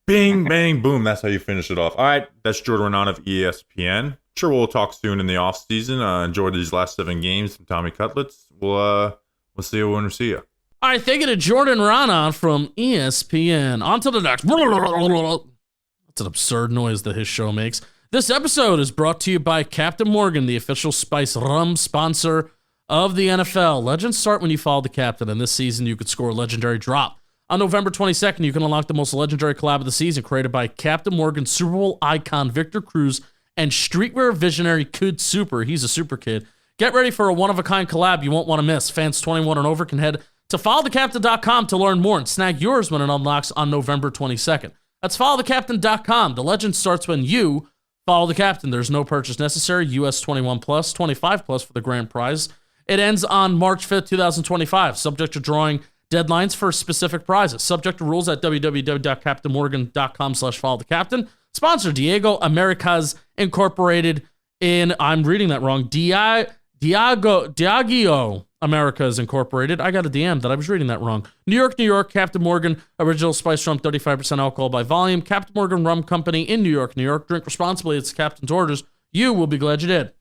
Bing, bang, boom. That's how you finish it off. All right, that's Jordan Raanan of ESPN. Sure, we'll talk soon in the offseason. Enjoy these last 7 games from Tommy Cutlets. We'll see you when we see you. All right, thank you to Jordan Raanan from ESPN. On to the next. That's an absurd noise that his show makes. This episode is brought to you by Captain Morgan, the official spice rum sponsor of the NFL. Legends start when you follow the captain, and this season you could score a legendary drop. On November 22nd, you can unlock the most legendary collab of the season, created by Captain Morgan, Super Bowl icon Victor Cruz, and streetwear visionary Kud Super. He's a super kid. Get ready for a one-of-a-kind collab you won't want to miss. Fans 21 and over can head to followthecaptain.com to learn more and snag yours when it unlocks on November 22nd. That's followthecaptain.com. The legend starts when you follow the captain. There's no purchase necessary. US 21 plus, 25 plus for the grand prize. It ends on March 5th, 2025, subject to drawing deadlines for specific prizes. Subject to rules at www.captainmorgan.com/followthecaptain. Sponsor Diego Americas Incorporated in, I'm reading that wrong, Diego Diageo Americas Incorporated. I got a DM that I was reading that wrong. New York, Captain Morgan, original spice rum, 35% alcohol by volume. Captain Morgan Rum Company in New York. Drink responsibly. It's the captain's orders. You will be glad you did.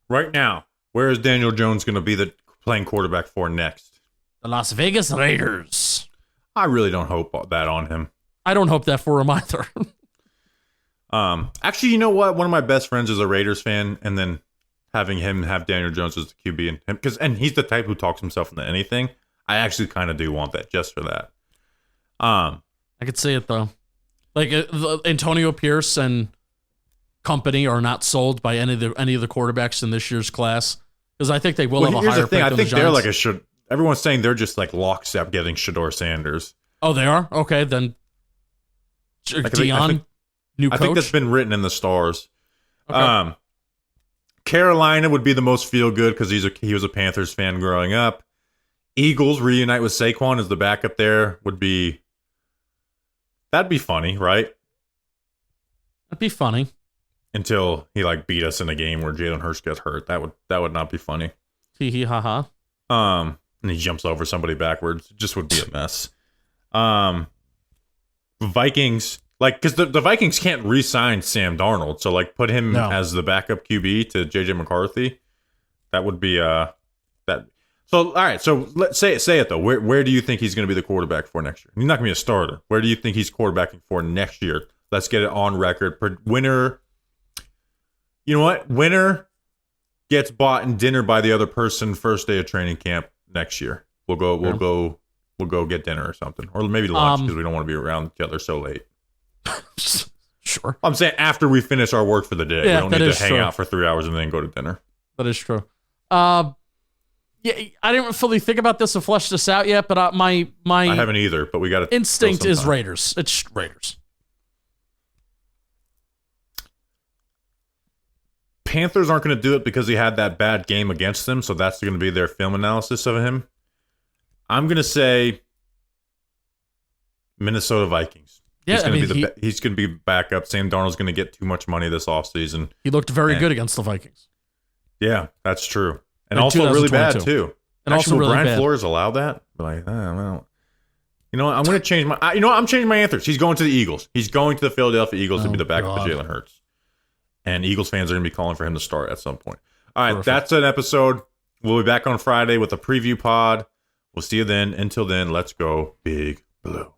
Right now, where is Daniel Jones going to be playing quarterback for next? The Las Vegas Raiders. I really don't hope that on him. I don't hope that for him either. Actually, you know what? One of my best friends is a Raiders fan, and then having him have Daniel Jones as the QB, and he's the type who talks himself into anything. I actually kind of do want that just for that. I could see it though. Like Antonio Pierce and company are not sold by any of the quarterbacks in this year's class, because I think they will have a higher pick. I think they're like everyone's saying they're just like lockstep getting Shador Sanders. Oh, they are? Okay, then Dion, new coach? I think that's been written in the stars. Okay. Carolina would be the most feel good because he was a Panthers fan growing up. Eagles reunite with Saquon as the backup there that'd be funny, right? That'd be funny. Until he beat us in a game where Jalen Hurts gets hurt. That would not be funny. Hee hee ha ha. And he jumps over somebody backwards. It just would be a mess. Vikings, because the Vikings can't re-sign Sam Darnold, so put him as the backup QB to JJ McCarthy. That would be that. So all right, so let's say it though. Where do you think he's going to be the quarterback for next year? He's not going to be a starter. Where do you think he's quarterbacking for next year? Let's get it on record. Winner. You know what? Winner gets bought and dinner by the other person first day of training camp next year. We'll go get dinner or something, or maybe lunch because we don't want to be around each other so late. Sure. I'm saying after we finish our work for the day, yeah, we don't need to hang out for 3 hours and then go to dinner. That is true. Yeah, I didn't fully think about this and flesh this out yet, but I haven't either. But we got to. Instinct is Raiders. It's Raiders. Panthers aren't going to do it because he had that bad game against them, so that's going to be their film analysis of him. I'm going to say Minnesota Vikings. Yeah, he's going to be backup. Sam Darnold's going to get too much money this offseason. He looked very good against the Vikings. Yeah, that's true. And also really bad, too. And actually, also really Brian bad. Flores allow that? Well, you know what? I'm going to change I'm changing my answers. He's going to the Eagles. He's going to the Philadelphia Eagles to be the backup of Jalen Hurts. And Eagles fans are going to be calling for him to start at some point. All right, Perfect. That's an episode. We'll be back on Friday with a preview pod. We'll see you then. Until then, let's go Big Blue.